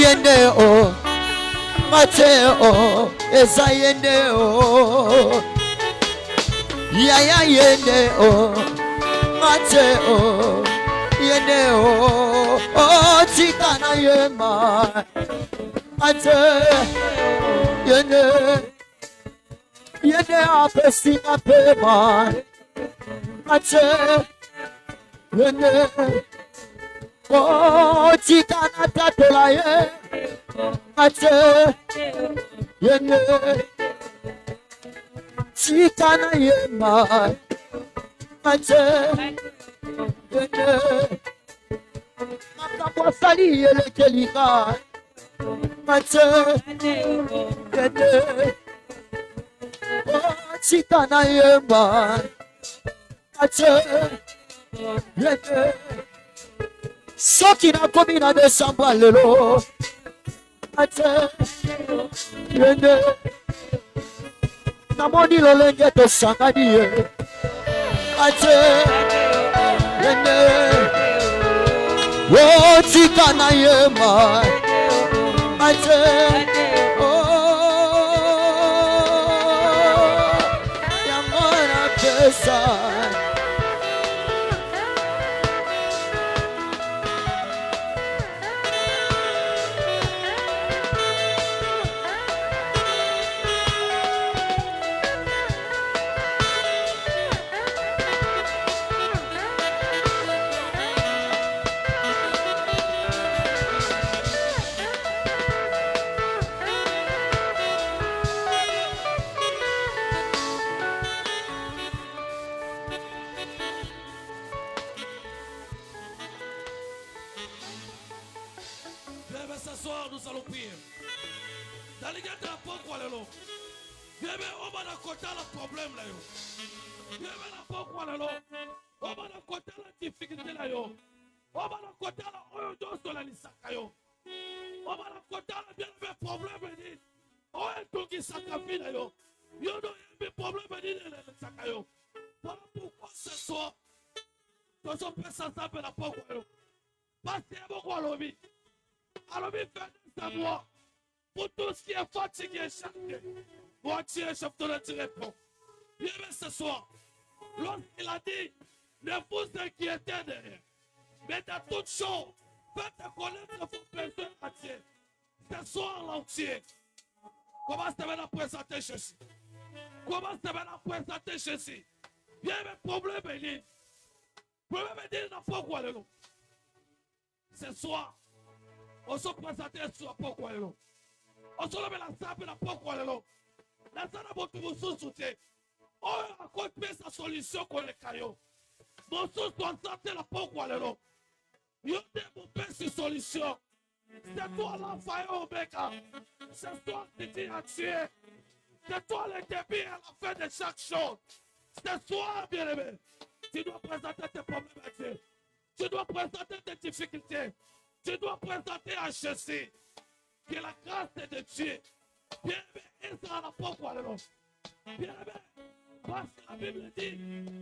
yende o Mateo esa yende o ya yende o Mateo yende o chikana yema Mateo yende apesi apema Mateo yende oh chikana tatola ye Mateo yende chikana yema Mateo yende makambo sali elekelika Mateo yende oh chikana yema Mateo yende soki na komi na Desemba lelo Mateo yende namoni lolenge tosangani ye Mateo yende oh chikana yema Mateo oh yamana pesa nous allons prier. Dans les gars de la porte, quoi, là, viens, on va dans côté le problème, là, viens, la porte, quoi, là, on va dans côté la difficulté, là, on va dans côté la on sur la liste, on va dans côté la bien le problème, dit, on est tout qui s'accapit, là, yo, doit y avoir problème, dit, voilà pourquoi ce soir, nous sommes prêts à taper la porte, quoi, parce qu'il y a beaucoup à l'objet. Alors, il fait de moi pour tout ce qui est fatigué, chargé. Moi, tiens, chef de notre réponse. Bien, ce soir, lorsqu'il a dit, ne vous inquiétez de rien, mais de toutes choses, faites connaître vos besoins entiers. Ce soir, l'entier. Comment ça va la présenter ceci? Comment ça va la présenter ceci? Bien, mais problème est dit. Problème est dit, n'a pas quoi le nom. Ce soir, on se présente sur la porte. On se lève la sable la porte. La salle a votre soutien. On a côté sa solution qu'on est caillou. Mon sous concentre la porte. Il y a des solution. C'est toi l'enfant Omega. C'est toi qui t'y as tué. C'est toi le début et la fin de chaque chose. C'est toi, bien-aimé. Tu dois présenter tes problèmes à Dieu. Tu dois présenter tes difficultés. Tu dois présenter à Jésus que la grâce de Dieu, bien aimé, est dans la porte. Bien aimé, parce que la Bible dit,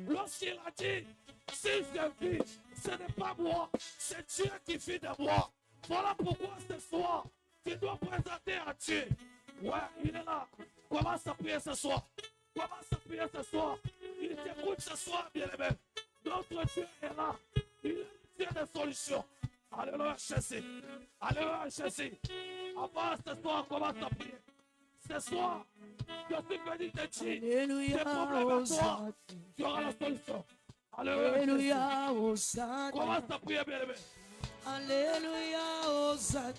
lorsqu'il a dit, si je vis, ce n'est pas moi, c'est Dieu qui vit de moi. Voilà pourquoi ce soir, tu dois présenter à Dieu. Ouais, il est là. Commence à prier ce soir. Commence à prier ce soir. Il t'écoute ce soir, bien aimé. Notre Dieu est là. Il est le Dieu des solutions. Alléluia, Jésus. Alléluia, Jésus. Avant ce soir, commence à prier. Ce soir, je suis venu te dire. Alléluia, tes problèmes à toi, tu auras la solution. Alléluia, Hosanna. commence à prier, bien aimé. Alléluia, Hosanna.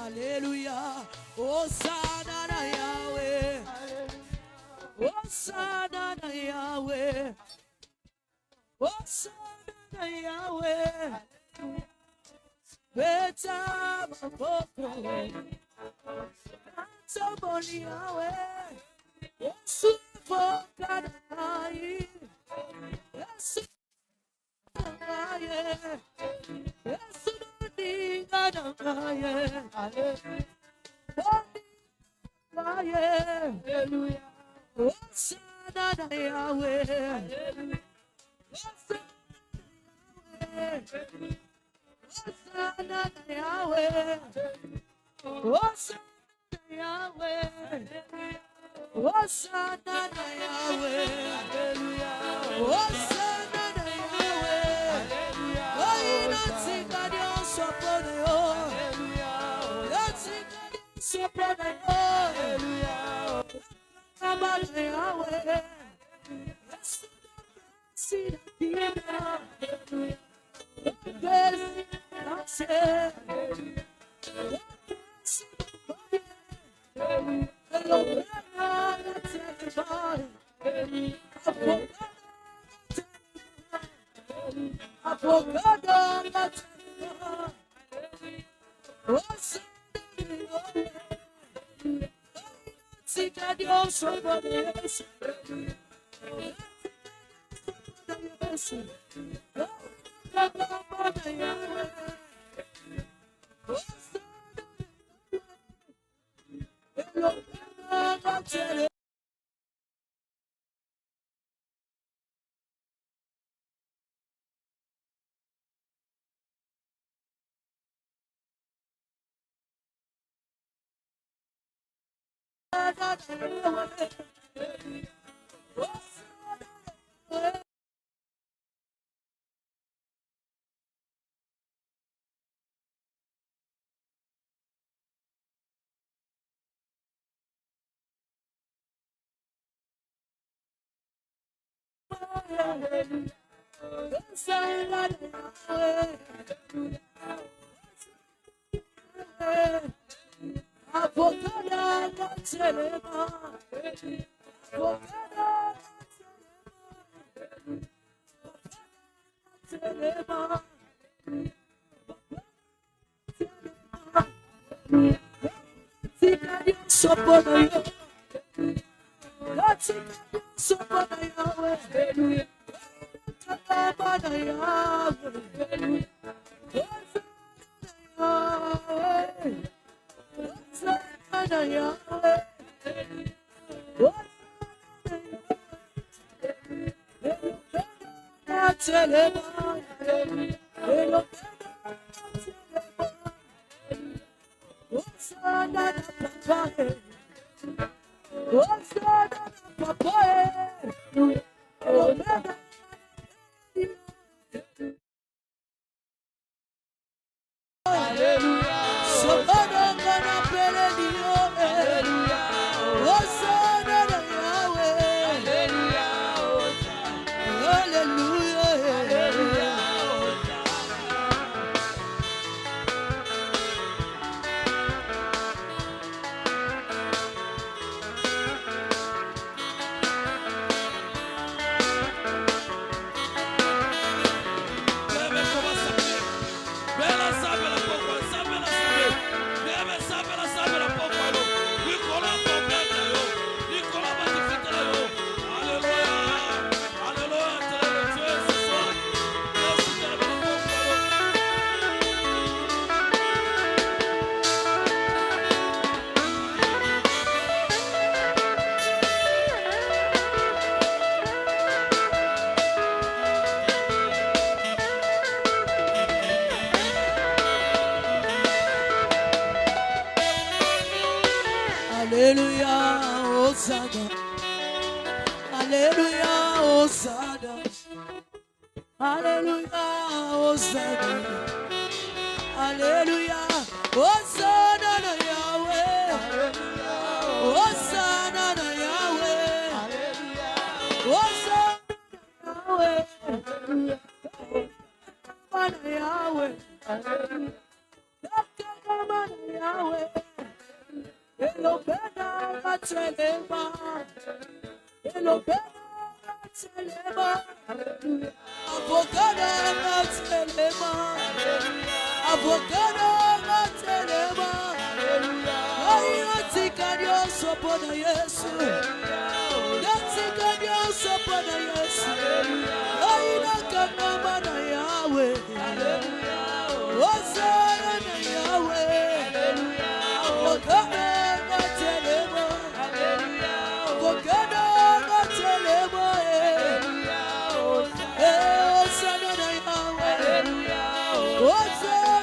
Alléluia, Hosanna Yahweh. Hosanna Yahweh. Hosanna Yahweh. Beta Maboko. Somebody Yahweh. Yesu Fokanai. Yesu Fokanai. Yesu Fokanai. Hallelujah. Hosanna Yahweh. Yahweh. Hosanna Yahweh. Hosanna Yahweh. Hosanna Yahweh. Oh, inatika Dios sopone yo. Inatika Dios sopone yo. Hosanna Yahweh. See the people. Hallelujah, Hosanna. Hallelujah, Hosanna. Hallelujah, Hosanna. Hallelujah, Hosanna na Yahweh. Hosanna na Yahweh. Hosanna na Yahweh. Hosanna na Yahweh. Elobena Matelema, Elobena Matelema, Avogada Matelema, Avogada Matelema, Ayatika Dios upon Yesu, Yatika Dios upon Yesu, Ayinaka Namana Yahweh, Hosanna na Yahweh, Avogada. What's up?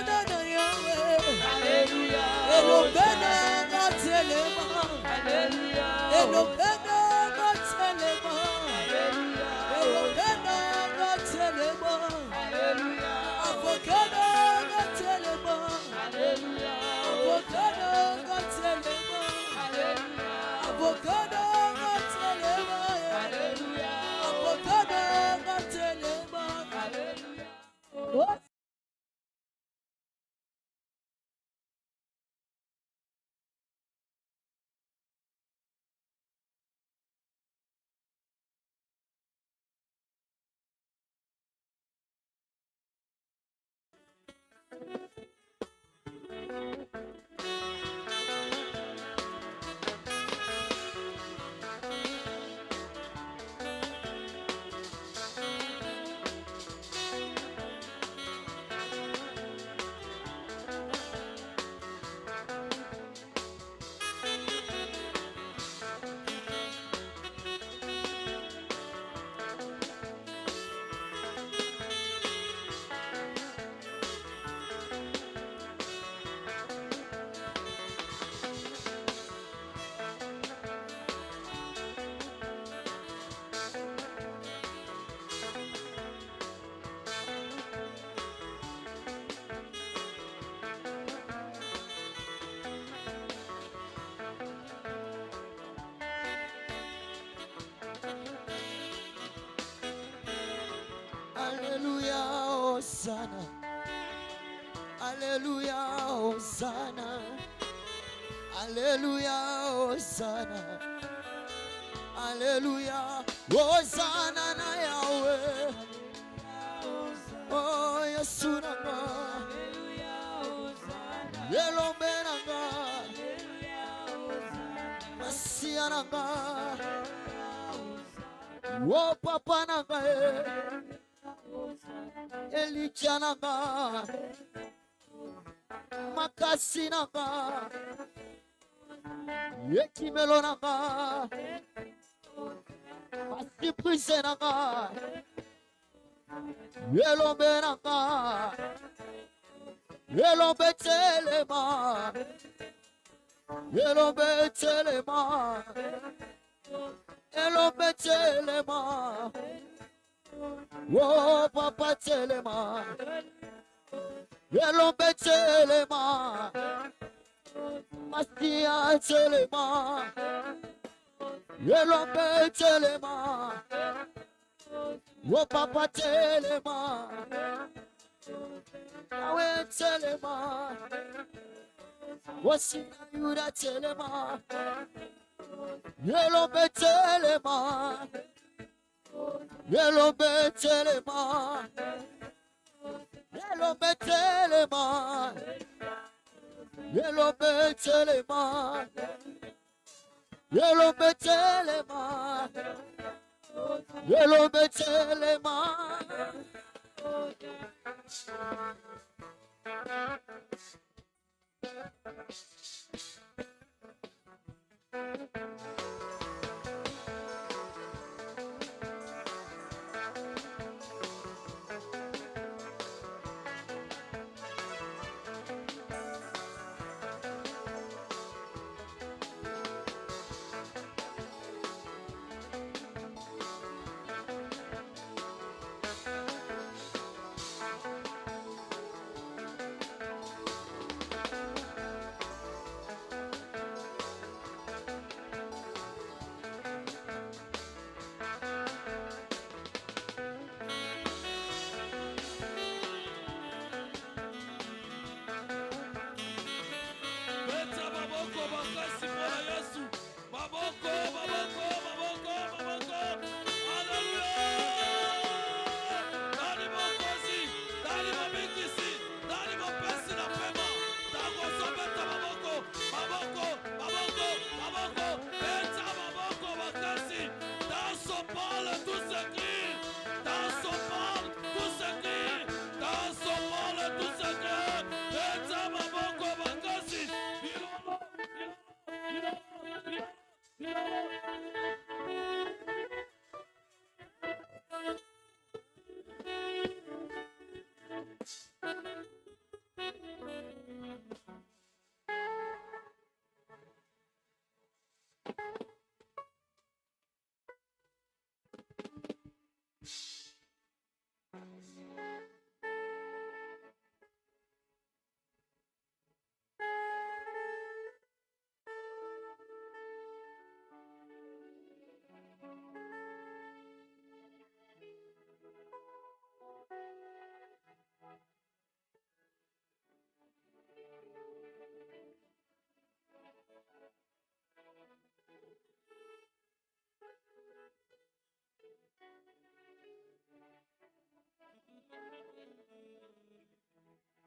Alléluia, Hosanna. Alléluia, Hosanna. Alléluia, Hosanna. Alléluia, Hosanna na Yahweh. Oh, Yesu nanga. Yelombe nanga. Masia nanga. Oh, Papa nanga. Elijah nanga. Makasi nanga. Yekimelo nanga. Asiprise nanga. Yelombe nanga. Yelombe telema. Yelombe telema. Yelombe telema. Oh, Papa telema. Yelombe telema. Mastia telema. Yelombe telema. Oh, Papa telema. Yahweh telema. Wasina Yuda telema. Yelombe telema. Yelombe telema. Yelombe telema. Yelombe telema. Yelombe telema. Yelombe telema.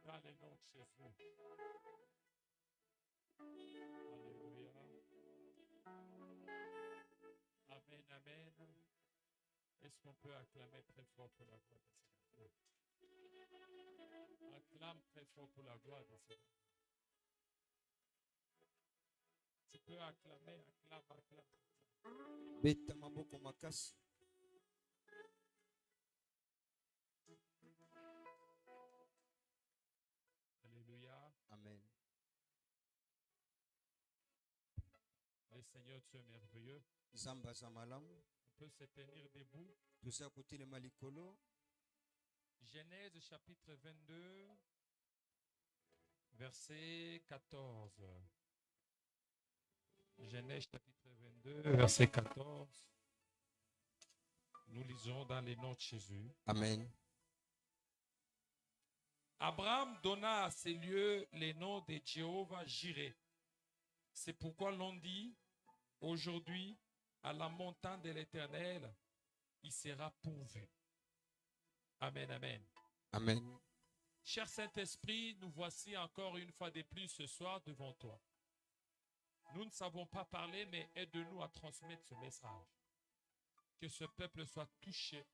Dans le nom de Jésus. Alléluia. Amen, amen. Est-ce qu'on peut acclamer très fort pour la gloire de Seigneur? Acclame très fort pour la gloire de Seigneur. Tu peux acclamer, acclame. beta maboko makasi. Alléluia. Amen. Le Seigneur Dieu est merveilleux. Zamba za malamu. On peut se tenir debout. Toza kotelema likolo. Genèse chapitre 22, verset 14. Genèse chapitre 22, verset 14. Nous lisons dans les noms de Jésus. Amen. Abraham donna à ces lieux les noms de Jéhovah Jireh. C'est pourquoi l'on dit aujourd'hui à la montagne de l'Éternel, il sera pourvu. Amen, amen. Amen. Cher Saint-Esprit, nous voici encore une fois de plus ce soir devant toi. Nous ne savons pas parler, mais aide-nous à transmettre ce message. Que ce peuple soit touché,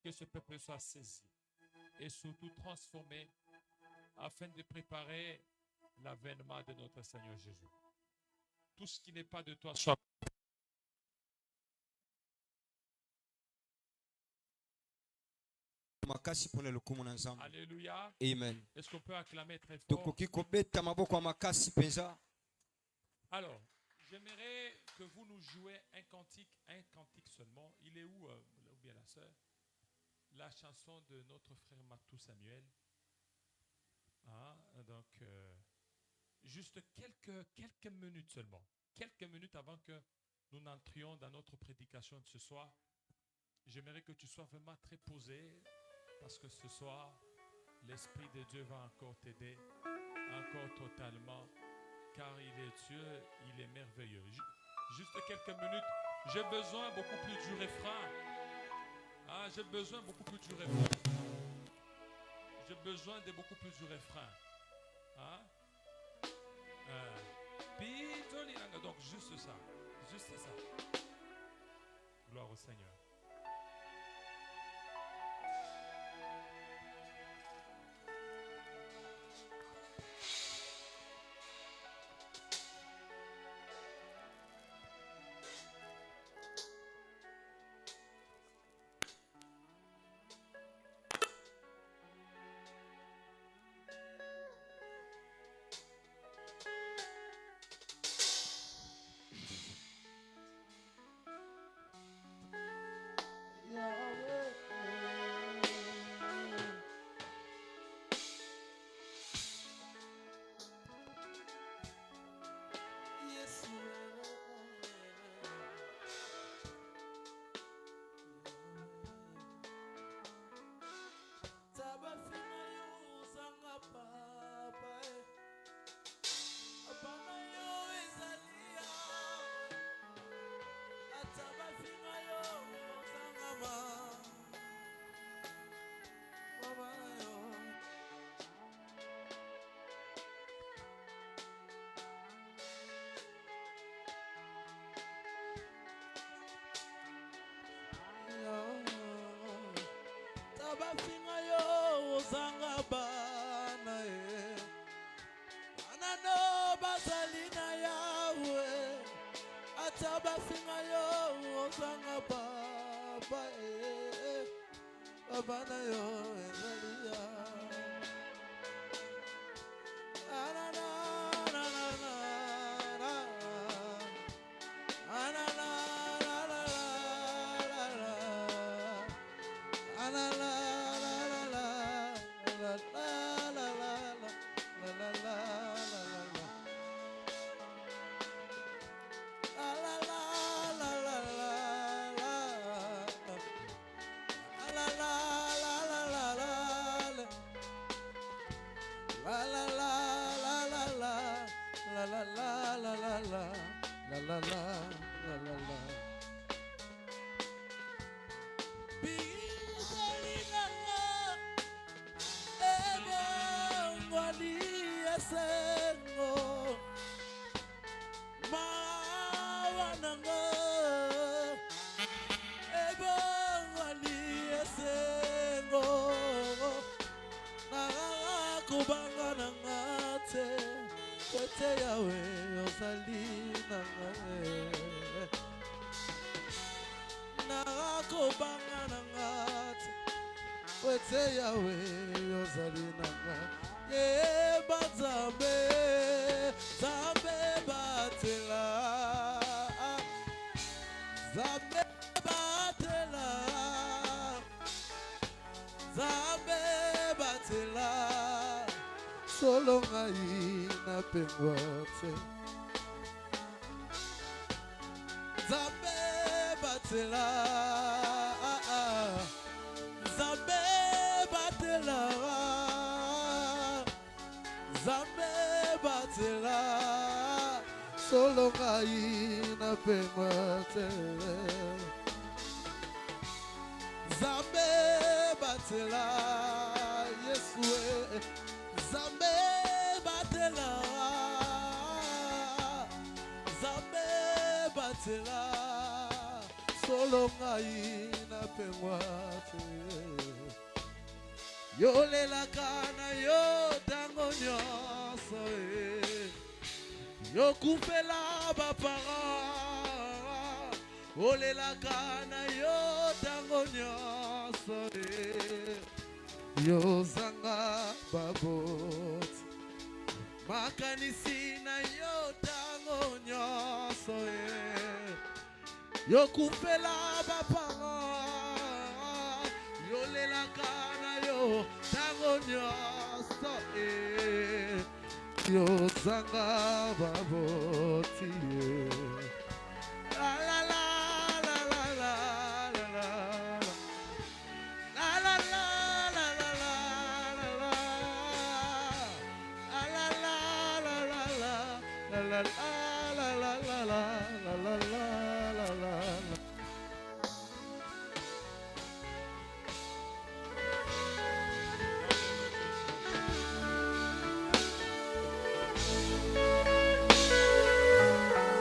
que ce peuple soit saisi et surtout transformé afin de préparer l'avènement de notre Seigneur Jésus. Tout ce qui n'est pas de toi soit makasi pona lokumu na nzambe. Alléluia. Amen. Est-ce qu'on peut acclamer très fort? Tokoki kobeta maboko ya makasi penza. Alors, j'aimerais que vous nous jouez un cantique seulement. Il est où, ou bien la sœur? La chanson de notre frère Matou Samuel. Hein? Donc, juste quelques minutes seulement. Quelques minutes avant que nous n'entrions dans notre prédication de ce soir. J'aimerais que tu sois vraiment très posé parce que ce soir, l'Esprit de Dieu va encore t'aider, encore totalement, car il est Dieu, il est merveilleux. Juste quelques minutes. J'ai besoin beaucoup plus du refrain. Ah, j'ai besoin beaucoup plus du refrain. J'ai besoin de beaucoup plus du refrain. Hein? Donc, juste ça. Juste ça. Gloire au Seigneur. Tabafinga yo ozanga bana e anano bazali na yawe atabafinga yo ozanga baba e abana yo ezali ya anana na na na na anana la la la la la la esengo mawananga ebongwani esengo nakakubanga nangate kwete yawe ozali nangae nakakubanga nangate kwete yawe ozali nangae yeba Zambe Zambe batela Zambe batela Zambe batela solo ngai na pengwate Zambe batela Zambe batela Zambe batela solo ngai na pengwate Zambe batela Yesue Zambe batela Zambe batela solo ngai na pengwate Yolela kana yo tango nyonso Yo kupela bapara Olela kana yo tango nyonso Yo zanga babot Makanisi na yo tango nyonso Yo kupela bapara Yolela kana yo tango nyonso Yo zanga baboti La la la la la la la la La la la la la la la la La la la la la la La la la la la la la la la la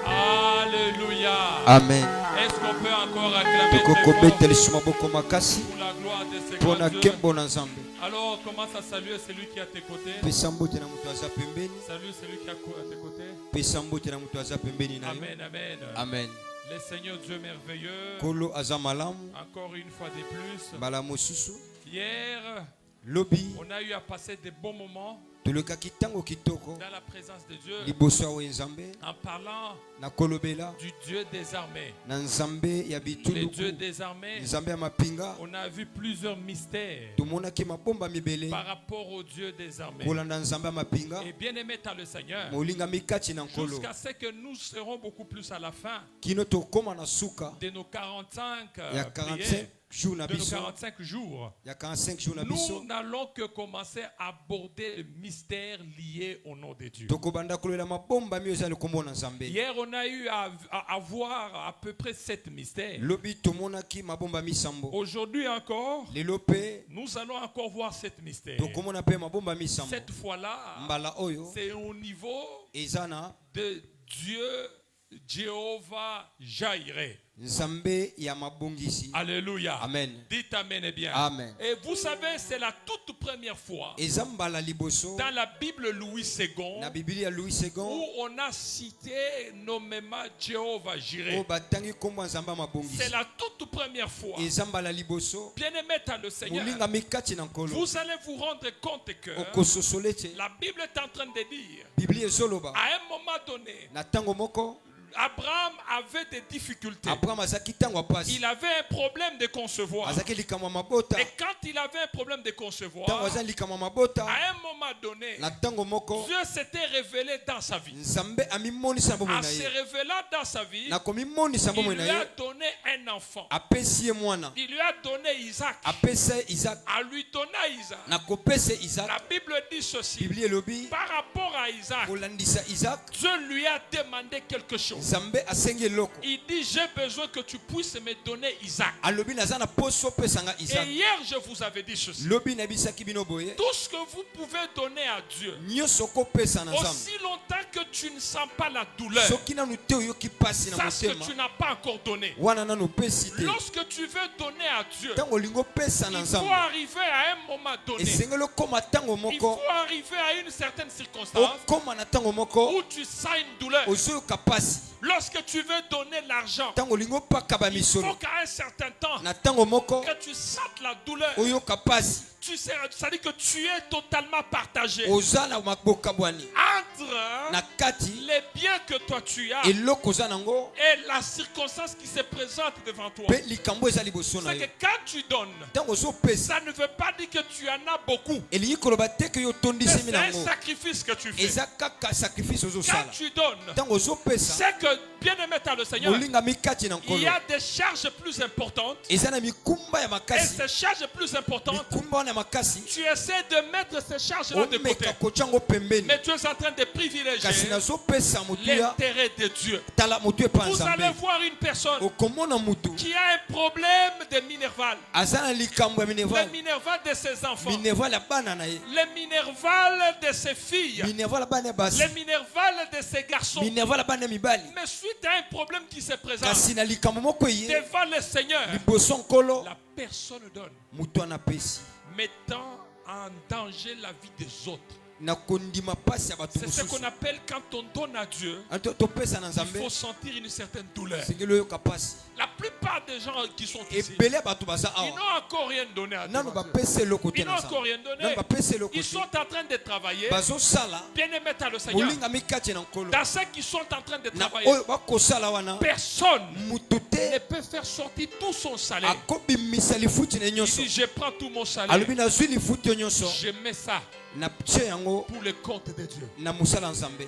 Alléluia. Amen. Est-ce qu'on peut encore acclamer très Tukokobeteli fort maboko makasi pour la gloire de ce mpona grand Dieu? nkembo na Nzambe. Alors, commence à saluer celui qui est à tes côtés. Pesa mbote na moto aza pembeni. Salut celui qui est à tes côtés. Pesa mbote na moto aza pembeni na yo. Amen, amen. Amen. Le Seigneur Dieu merveilleux, Kolo aza malamu encore une fois de plus. mbala mosusu. Hier, Lobi on a eu à passer des bons moments tolekaki ntango kitoko dans la présence de Dieu liboso ya Nzambe en parlant na kolobela du Dieu des armées. na Nzambe ya Le bituluku Dieu des armées, Nzambe ya mapinga. on a vu plusieurs mystères Tomonaki mabomba mibele par rapport au Dieu des armées. kolanda Nzambe ya mapinga. Et bien aimé dans le Seigneur, Molingami kati na nkolo jusqu'à ce que nous serons beaucoup plus à la fin kino tokoma na suka de nos 45 ya prières, 45 jours na de nos biso 45 jours. ya 45 jours na Nous biso n'allons que commencer à aborder le mystère lié au nom de Dieu. tokobanda kolela mabomba mi eza likombo na Nzambe. Hier, on a eu à voir à peu près 7 mystères. Lobi tomonaki mabomba misambo. Aujourd'hui encore, Lelo pe nous allons encore voir 7 mystères. tokomona pe mabomba misambo. Cette fois-là, Mbala oyo c'est au niveau ezana de Dieu, Jéhovah Jaireh. Nzambe ya mabongisi. Alléluia. Amen. Dites Amen et bien. Amen. Et vous savez, c'est la toute première fois Eza mbala liboso dans la Bible Louis II na Biblia ya Louis II où on a cité nommément Jéhovah Jireh. o batangi kombo Nzambe ya mabongisi. C'est la toute première fois. Eza mbala liboso Bien-aimé dans le Seigneur, molinga mikati na nkolo vous allez vous rendre compte que okososole te la Bible est en train de dire, Biblia ezoloba à un moment donné, na tango moko Abraham avait des difficultés. Abraham azaki tango apasi Il avait un problème de concevoir. azaki likamwa mabota Et quand il avait un problème de tango concevoir, aza likamwa mabota à un moment donné, na tango moko Dieu s'était révélé dans sa vie. Nzambe amimonisa bomoi En na se ye révélant dans sa vie, na komimonisa il bomoi lui na a ye donné un enfant. apesi ye mwana Il lui a donné Isaac. apesa ye Isaac À lui donner Isaac, na kopesa Isaac. la Bible dit ceci. Biblia elobi Par rapport à Isaac, kolandisa Isaac Dieu lui a demandé quelque chose. Nzambe asengi eloko. Il dit, j'ai besoin que tu puisses me donner Isaac. Alobi naza na poso pesanga Et Isaac. hier, je vous avais dit ceci. Lobi na bisaki bino boye. Tout ce que vous pouvez donner à Dieu, Nyonso ko pesa na Nzambe. aussi longtemps que tu ne sens pas la douleur, Soki na nute oyoki pasi na sache que motema. tu n'as pas encore donné. Wana nanu pesi te. Lorsque tu veux donner à Dieu, Tango lingo pesa na il faut Nzambe. arriver à un moment donné. Esengelo koma tango Il moko. faut arriver à une certaine circonstance Okoma na tango moko. où tu sens une douleur. Ozoyoka pasi. Lorsque tu veux donner l'argent, Tango lingo paka ba il misolo. faut qu'à un certain temps, Na tango moko que tu sentes la douleur. oyoka pasi. Tu sais, ça dit que tu es totalement partagé Oza na maboka bwani. entre Na kati les biens que toi tu as eloko oza nango et la circonstance qui se présente devant toi. pe likambo eza liboso na C'est yo. que quand tu donnes, Tango ozopesa ça ne veut pas dire que tu en as beaucoup. elingi koloba te ke yo Mais tondisemi c'est un nango. sacrifice que tu fais. Eza kaka sacrifice Quand ozosala. tu donnes, Tango ozopesa c'est que, bien aimé dans le Seigneur, molingami kati na il nkolo. y a des charges plus importantes. Eza na mikumba ya Et makasi. ces charges plus importantes, Mikumba wana ya makasi. tu essaies de mettre ces charges-là de côté. Omeka kotia yango pembeni. Mais tu es en train de Kasi privilégier nazopesa motuya l'intérêt de Dieu. tala motu epa Vous allez Nzambe. voir une personne Okomona mutu qui a un problème de minerval. aza na likambo ya Le minerval. minerval de ses enfants. Minerval ya bana na ye. Le minerval de ses filles. Minerval ya bana ya basi. Le minerval de ses garçons. Minerval ya bana ya mibali. Mais suite à un problème qui se présente Kasi na likambo moko ye devant le Seigneur, liboso nkolo la personne donne, mutu anapesi. mettant en danger la vie des autres. Na kondima pasi ya bato C'est ce qu'on mosusu. appelle quand on donne à Dieu, Topesa na il Nzambe faut sentir une certaine douleur. sengeli oyoka pasi. La plupart des gens qui sont ici, Ebele ya bato baza ils awa. n'ont encore rien donné à Dieu. Nano bapesi eloko te Ils n'ont na encore Nzambe. rien donné. Nano bapesi eloko Ils sont te. en train de travailler. Bazosala Bien-aimé dans le Seigneur, molingami kati na nkolo. dans ceux qui sont en train de Na travailler, oyo bakosala wana personne mutu ne te peut faire sortir tout son salaire. akobimisa lifuti na Il nyonso. dit, je prends tout mon salaire, Alobi nazwi lifuti yo nyonso je mets ça na tie yango pour le compte de Dieu. na mosala ya Nzambe.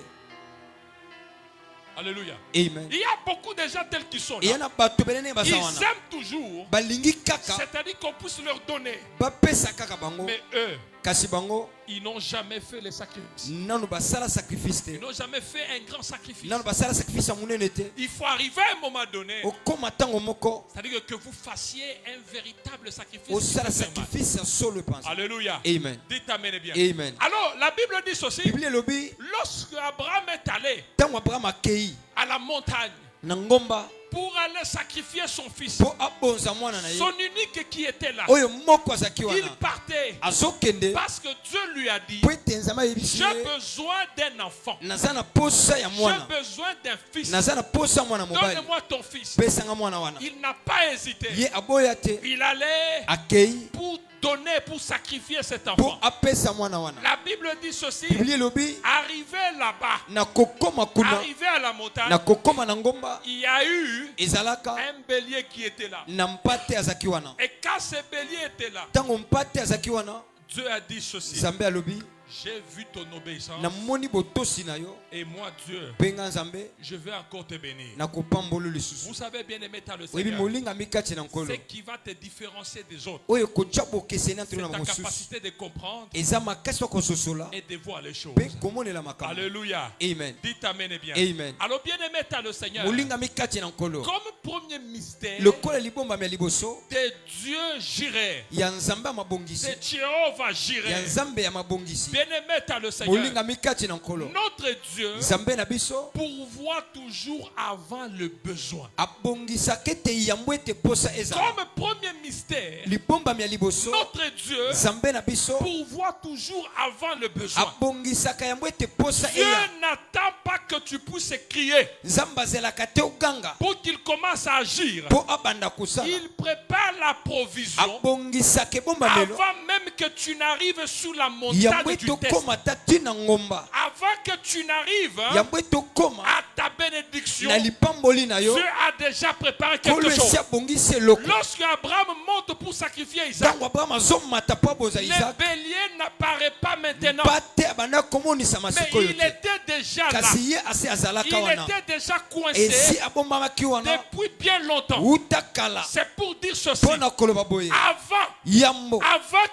Alléluia. Amen. Il y a beaucoup de gens tels qu'ils sont Eya là. na bato belene Ils baza wana. aiment toujours, Balingi kaka c'est-à-dire qu'on puisse leur donner. bapesa kaka bango. Mais eux, Kasi bango ils n'ont jamais fait le sacrifice. nanu basala sacrifice te. Ils n'ont jamais fait un grand sacrifice. Nanu basala sacrifice ya monene te. Il faut arriver à un moment donné, Okoma tango moko c'est-à-dire que vous fassiez un véritable sacrifice. osala qui vous fait mal. sacrifice ya solo epanza. Alléluia. Amen. Dites amen bien. Amen. Alors, la Bible dit ceci. Biblia elobi Lorsque Abraham est allé tango Abraham akei à la montagne na ngomba pour aller sacrifier son fils, po abonza mwana na ye. son unique qui était là, Oyo moko azaki il wana. partait Azokende parce que Dieu lui a dit, po ete Nzambe ayebisi j'ai ye besoin d'un enfant. naza na posa ya J'ai mwana. besoin d'un fils. Naza na posa ya mwana mobali. Donne-moi ton fils. Pesanga mwana wana. Il n'a pas hésité. Ye aboya te Il allait akei pour donner, pour sacrifier cet po enfant. apesa mwana wana. La Bible dit ceci. Biblia elobi Arrivé là-bas, na kokoma kuna arrivé à la montagne, na kokoma na ngomba il y a eu ezalaka un bélier qui était là. na mpate azaki wana. Et quand ce bélier était là, Tango mpate azaki wana Dieu a dit ceci. Nzambe alobi J'ai vu ton obéissance. na moni botosi na yo Et moi, Dieu, penga Nzambe je vais encore te bénir. na kopambolo lisusu. Vous savez bien aimé dans le Oyebi Seigneur, molinga mikati na nkolo. ce qui va te différencier des autres, Oyo kotia bokeseni c'est entre na ta mosusu. capacité de comprendre Eza makasi ya kososola et de voir les choses. pe komonela makambo. Alléluia. Amen. Dites amen et bien. Amen. Alors bien aimé dans le Seigneur, Molinga mikati na nkolo. comme premier mystère Lokola libomba ya liboso de Dieu Jireh, ya Nzambe ya de mabongisi. Jéhovah Ya Jireh, Nzambe ya mabongisi. bien aimé dans le Seigneur, Molinga mikati na nkolo. notre Dieu Nzambe na biso pourvoit toujours avant le besoin. abongisaka ete yambo ete posa ezala. Comme premier mystère, Libomba ya liboso notre Dieu Nzambe na biso pourvoit toujours avant le besoin. abongisaka yambo ete posa Dieu eya. n'attend pas que tu puisses crier Nzambe azelaka te oganga pour qu'il commence à agir. po abanda kosala. Il prépare la provision Abongisaka ebombamelo avant même que tu n'arrives sur la yambo montagne ete du test. okoma ta ntina ngomba. Avant que tu n'arrives Yambo ete okoma à ta bénédiction, na lipamboli na yo Dieu a déjà préparé kolo quelque chose. esi abongisi eloko. Lorsque Abraham monte pour sacrifier Isaac, Ntango Abraham azomata po aboza le Isaac bélier n'apparaît pas maintenant, bate abanda komonisa mais masikoyo il te. était déjà là. Kasi ye ase Il azalaka wana était déjà esi coincé abombamaki wana depuis bien longtemps. uta kala C'est pour dire ceci. mpo na koloba boye Avant yambo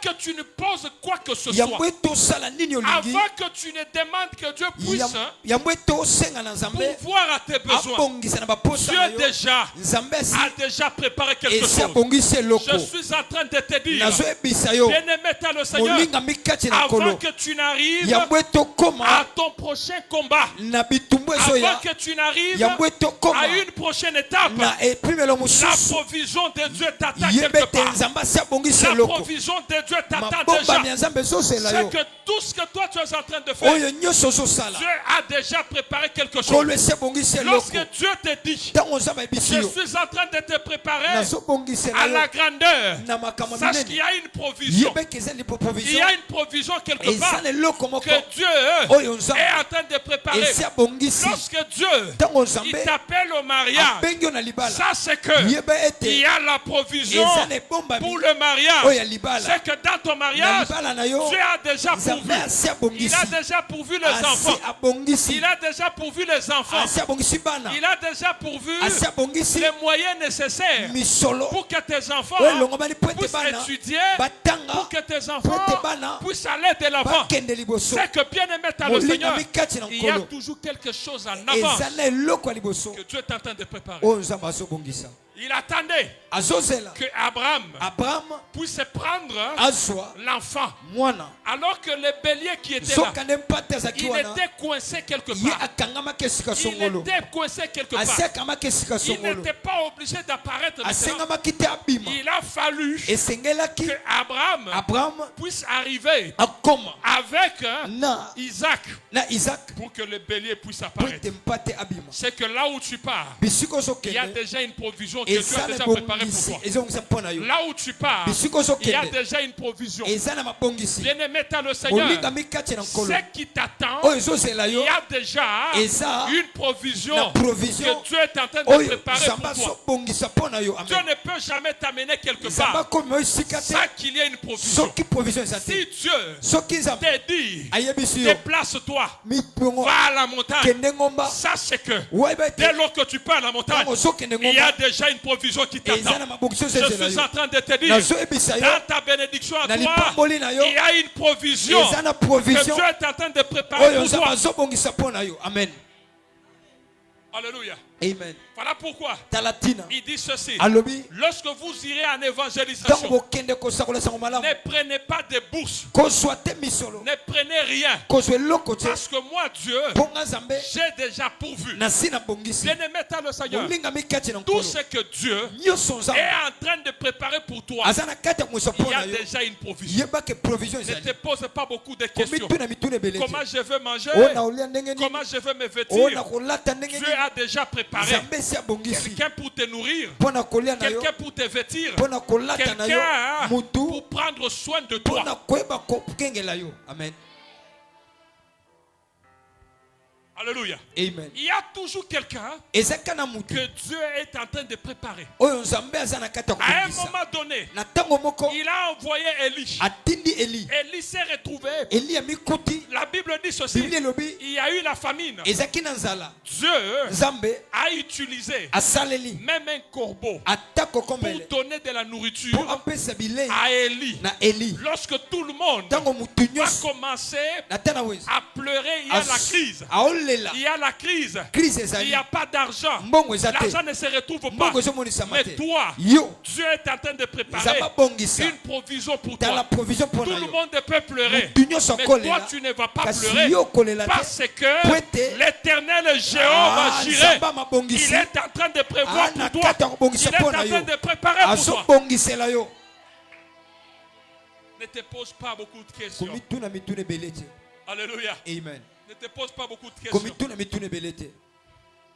que tu ne poses quoi que ce yambo soit, ete osala kosala nini olingi avant que tu ne demandes que Dieu puisse yambo ete osenga na nzambe pourvoir à tes besoins, abongisa na baposa na Dieu yo déjà nzambe a déjà préparé quelque esi chose. abongisi eloko Je suis en train de te dire, nazoyebisa yo bien-aimé dans le Seigneur, molingami kati na avant nkolo que tu n'arrives yambo ete okoma à ton prochain combat, na bitumbu avant ezoya que tu n'arrives yambo ete okoma à une prochaine étape, na epimelo la mosusu provision de Dieu t'attend yebe quelque ete part. nzambe asi abongisi La eloko provision de Dieu t'attend mabombami ya déjà. nzambe ezozela C'est yo que tout ce que toi tu es en train de faire, oyo nyonso ozosala Dieu a déjà préparé quelque chose. kolo esi abongisi eloko Lorsque Dieu te dit, ntango nzambe ayebisi je yo suis en train de te préparer nazobongisela à yo la grandeur, na makambo sache qu'il y minene a une provision. yebeke eza lipo Il y provision a une provision quelque eza part na eloko moko que Dieu oyo nzambe est en train de préparer. esi abongisi Lorsque Dieu ntango il nzambe t'appelle au mariage, abengi yo na libala ça c'est que yeba il ete y a la provision eza na ebombami pour le mariage. oyo ya libala C'est que dans ton na mariage, libala na yo Dieu a déjà nzambe pourvu. asi Il abongisi a déjà pourvu les asi enfants. abongisi Il a déjà pourvu les enfants. asi abongisi bana Il a déjà pourvu asi abongisi les moyens nécessaires misolo pour que tes enfants oyo elongomani po ete puissent bana étudier, batanga pour que tes po enfants ete bana puissent aller de l'avant. bakende liboso C'est que bien aimé dans le Seigneur, molingami kati na il y a nkolo toujours quelque chose en avant eza na eloko ya liboso que Dieu est en train de préparer. oyo nzambe azobongisa Il attendait azozela que Abraham abraham puisse prendre azwa l'enfant. mwana Alors que le bélier qui était là, soki ande mpate azalaki il wana était coincé quelque ye part. akangamaki esika Il songolo était coincé quelque asi part. akangamaki esika Il songolo n'était pas obligé d'apparaître maintenant. asengamaki te abima Il a fallu esengelaki que Abraham abraham puisse arriver akoma avec na Isaac isaac pour que le bélier puisse po apparaître. ete mpate abima C'est que là où tu pars, bisika il y a ozokende déjà une provision que Dieu a eza na déjà préparée pour ebongisi toi. ezongisa mpo na yo Là où tu pars, bisika il y a ozokende déjà une provision. eza na mabongisi Bien-aimé dans le Seigneur, olingami kati na nkolo ce qui t'attend, oyo ezozela il yo y a déjà eza une provision na provision que Dieu est en train de oyo préparer nzambe pour toi. azobongisa mpo na yo Dieu amen ne peut jamais t'amener quelque nzambe part akomi oyo esika te sans qu'il y ait une provision. soki provision eza te Si Dieu soki nzambe te dit, ayebisi yo déplace-toi, mipongo va à la montagne, kende ngomba sache que wayeba ete dès lors que tu pars à la montagne, ntango ozokende il y a ngomba déjà une provision qui eza t'attend. na mabongisi oyo Je ezozela suis yo en train de te dire, nazoyebisa yo dans ta bénédiction à na toi, lipamboli na yo il y a une provision eza na que provision Dieu est en train de préparer oyo pour nzambe toi. azobongisa mpo na yo amen Alléluia. amen Voilà pourquoi tala tina il dit ceci. alobi Lorsque vous irez en ntango évangélisation, bokende kosakola sango malamu ne prenez pas de bourse, kozwa te misolo ne prenez rien. kozwa eloko te Parce que moi, Dieu, mpo nga nzambe j'ai déjà pourvu. nasi na bongisi Bien-aimé dans le Seigneur, olingami kati na tout nkolo ce que Dieu nyonso est nzambe en train de préparer pour toi, aza na kati ya komwisa il mpo y na a yo déjà une provision. yebake provision Ne te ezali pose pas beaucoup de questions. komituna mituna ebele te Comment je veux manger? oyo na kolia ndenge nini Comment je veux me oyo na vêtir? kolata ndenge Dieu nini a déjà préparé nzambe esi abongisi quelqu'un pour te nourrir, mpo na kolia na yo quelqu'un pour te vêtir, mpo na kolata na yo quelqu'un mutu pour prendre soin de mpo toi. na koyeba kokengela yo amen Alléluia. amen Il y a toujours quelqu'un ezaka na mutu que Dieu est en train de préparer. oyo nzambe aza na kati ya À un kobongisa moment donné, na ntango moko il a envoyé Élie. atindi eli Élie s'est retrouvé. eli amikuti La Bible dit ceci. biblia elobi Il y a eu la famine. ezalaki na nzala Dieu nzambe a utilisé asaleli même un corbeau ata pour kokomele donner de la mpo nourriture apesa bilei à Élie. na eli Lorsque tout le monde ntango mutu a nyonso commencé na ta na wezi à pleurer, il y a la crise. aolela Il y a la crise. crise Il ezali n'y a pas d'argent. mbongo eza te L'argent ne se retrouve pas. mbongo ezomonisama Mais te toi, yo Dieu est en train de préparer nzambe abongisa une provision pour tala toi. provision mpo Tout na le yo monde peut pleurer. mutu nyonso Mais toi, akolela tu ne vas pas kasi pleurer. yo okolela Parce te que po ete l'éternel Jéhovah Jireh, nzambe il amabongisi est en train de prévoir na pour toi. kati ya Il kobongisa est en mpo na train yo de préparer pour toi. azobongisela yo Ne te pose pas beaucoup de questions. komituna mituna ebele te Alléluia. amen Ne te pose pas beaucoup de questions. komituna mituna ebele te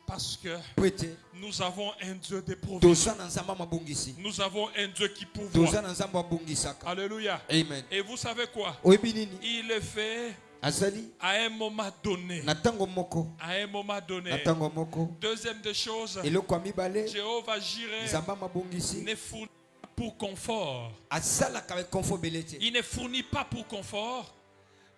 Parce que po ete nous avons un Dieu de provision. toza na nzambe amabongisi Nous avons un Dieu qui pourvoit. toza na nzambe abongisaka Alléluia. amen Et vous savez quoi? oyebi nini Il le fait azali à un moment donné. na ntango moko À un moment donné. na ntango moko Deuxième des choses, eloko ya mibale Jéhovah Jireh nzambe amabongisi ne fournit pas pour confort. asalaka bekonfo ebele te Il ne fournit pas pour confort,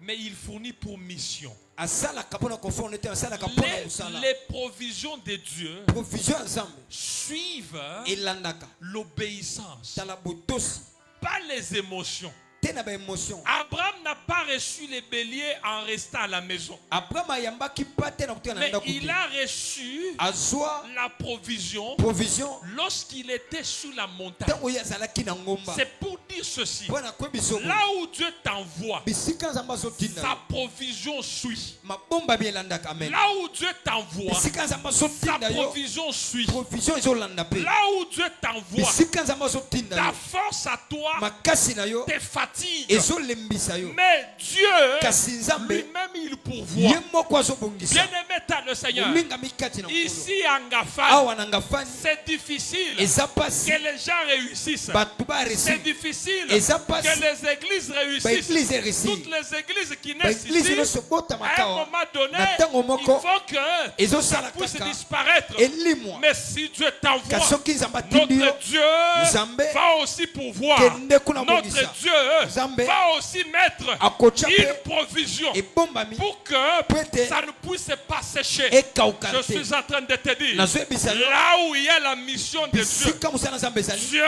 mais il fournit pour mission. asalaka mpona konfort nete asalaka mpona mosala Les provisions de Dieu provision ya nzambe suivent elandaka l'obéissance, tala botosi pas les émotions. te na ba émotion. Abraham n'a pas reçu les béliers en restant à la maison. Abraham ayambaki pa te na kutia na Mais ndako il te. a reçu Azwa la provision provision lorsqu'il était sous la montagne. tango yazalaki na ngomba. C'est pour dire ceci. Wana kwe biso. Là où Dieu t'envoie, Bisika nzamba zo tinda. sa provision suit. Mabomba bielandaka amen. Là où Dieu t'envoie, Bisika nzamba zo sa tinda yo. provision suit. Provision zo landa pe. Là où Dieu t'envoie, Bisika nzamba zo tinda ta yo. force à toi Makasi na yo. te fatigue. Ezo lembisa yo. Mais Dieu Kasi nzambe lui-même il pourvoit. ye moko azobongisa. Bien-aimé dans le Seigneur, Olinga mikati na nkolo. ici en Gafan, Awa na ngafani. c'est difficile Eza pasi. que les gens réussissent. Bato ba C'est réussir. difficile Et ça passe. que les églises Ba réussissent. église réussir. Toutes les églises qui Ba naissent église ici, no se bota à un makawa. moment donné, Na tango il moko. faut que Ezo ça sala puisse kaka. disparaître. Elimwa. Mais si Dieu t'envoie, Kasoki nzamba tindi yo. notre Dieu Nzambe va aussi pourvoir. kende kuna Notre bongisa. Dieu Nzambe va aussi mettre akocha pe une provision ebombami pour que Pete. ça ne puisse pas sécher. ekauka Je te. suis en train de te dire, Nazoyebisa yo. là où il y a la mission de Dieu, Bisika musala nzambe ezali. Dieu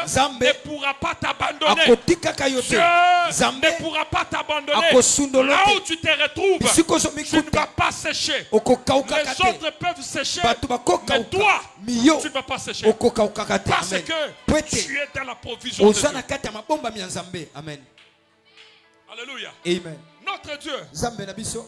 Nzambe ne pourra pas t'abandonner. akotikaka yo te. Dieu Nzambe ne pourra pas t'abandonner. akosundolo Là où te. tu te retrouves, Bisika tu ne ozomikuta vas pas sécher. okokaukaka Les te. autres peuvent sécher, Bato mais bakokauka. toi, Miyo tu ne vas pas sécher. okokaukaka te. Parce Amen. que Pwete tu es dans la provision de oza Dieu. na kati ya mabombami ya nzambe. Amen. Alléluia. Amen. Notre Dieu, Nzambe na biso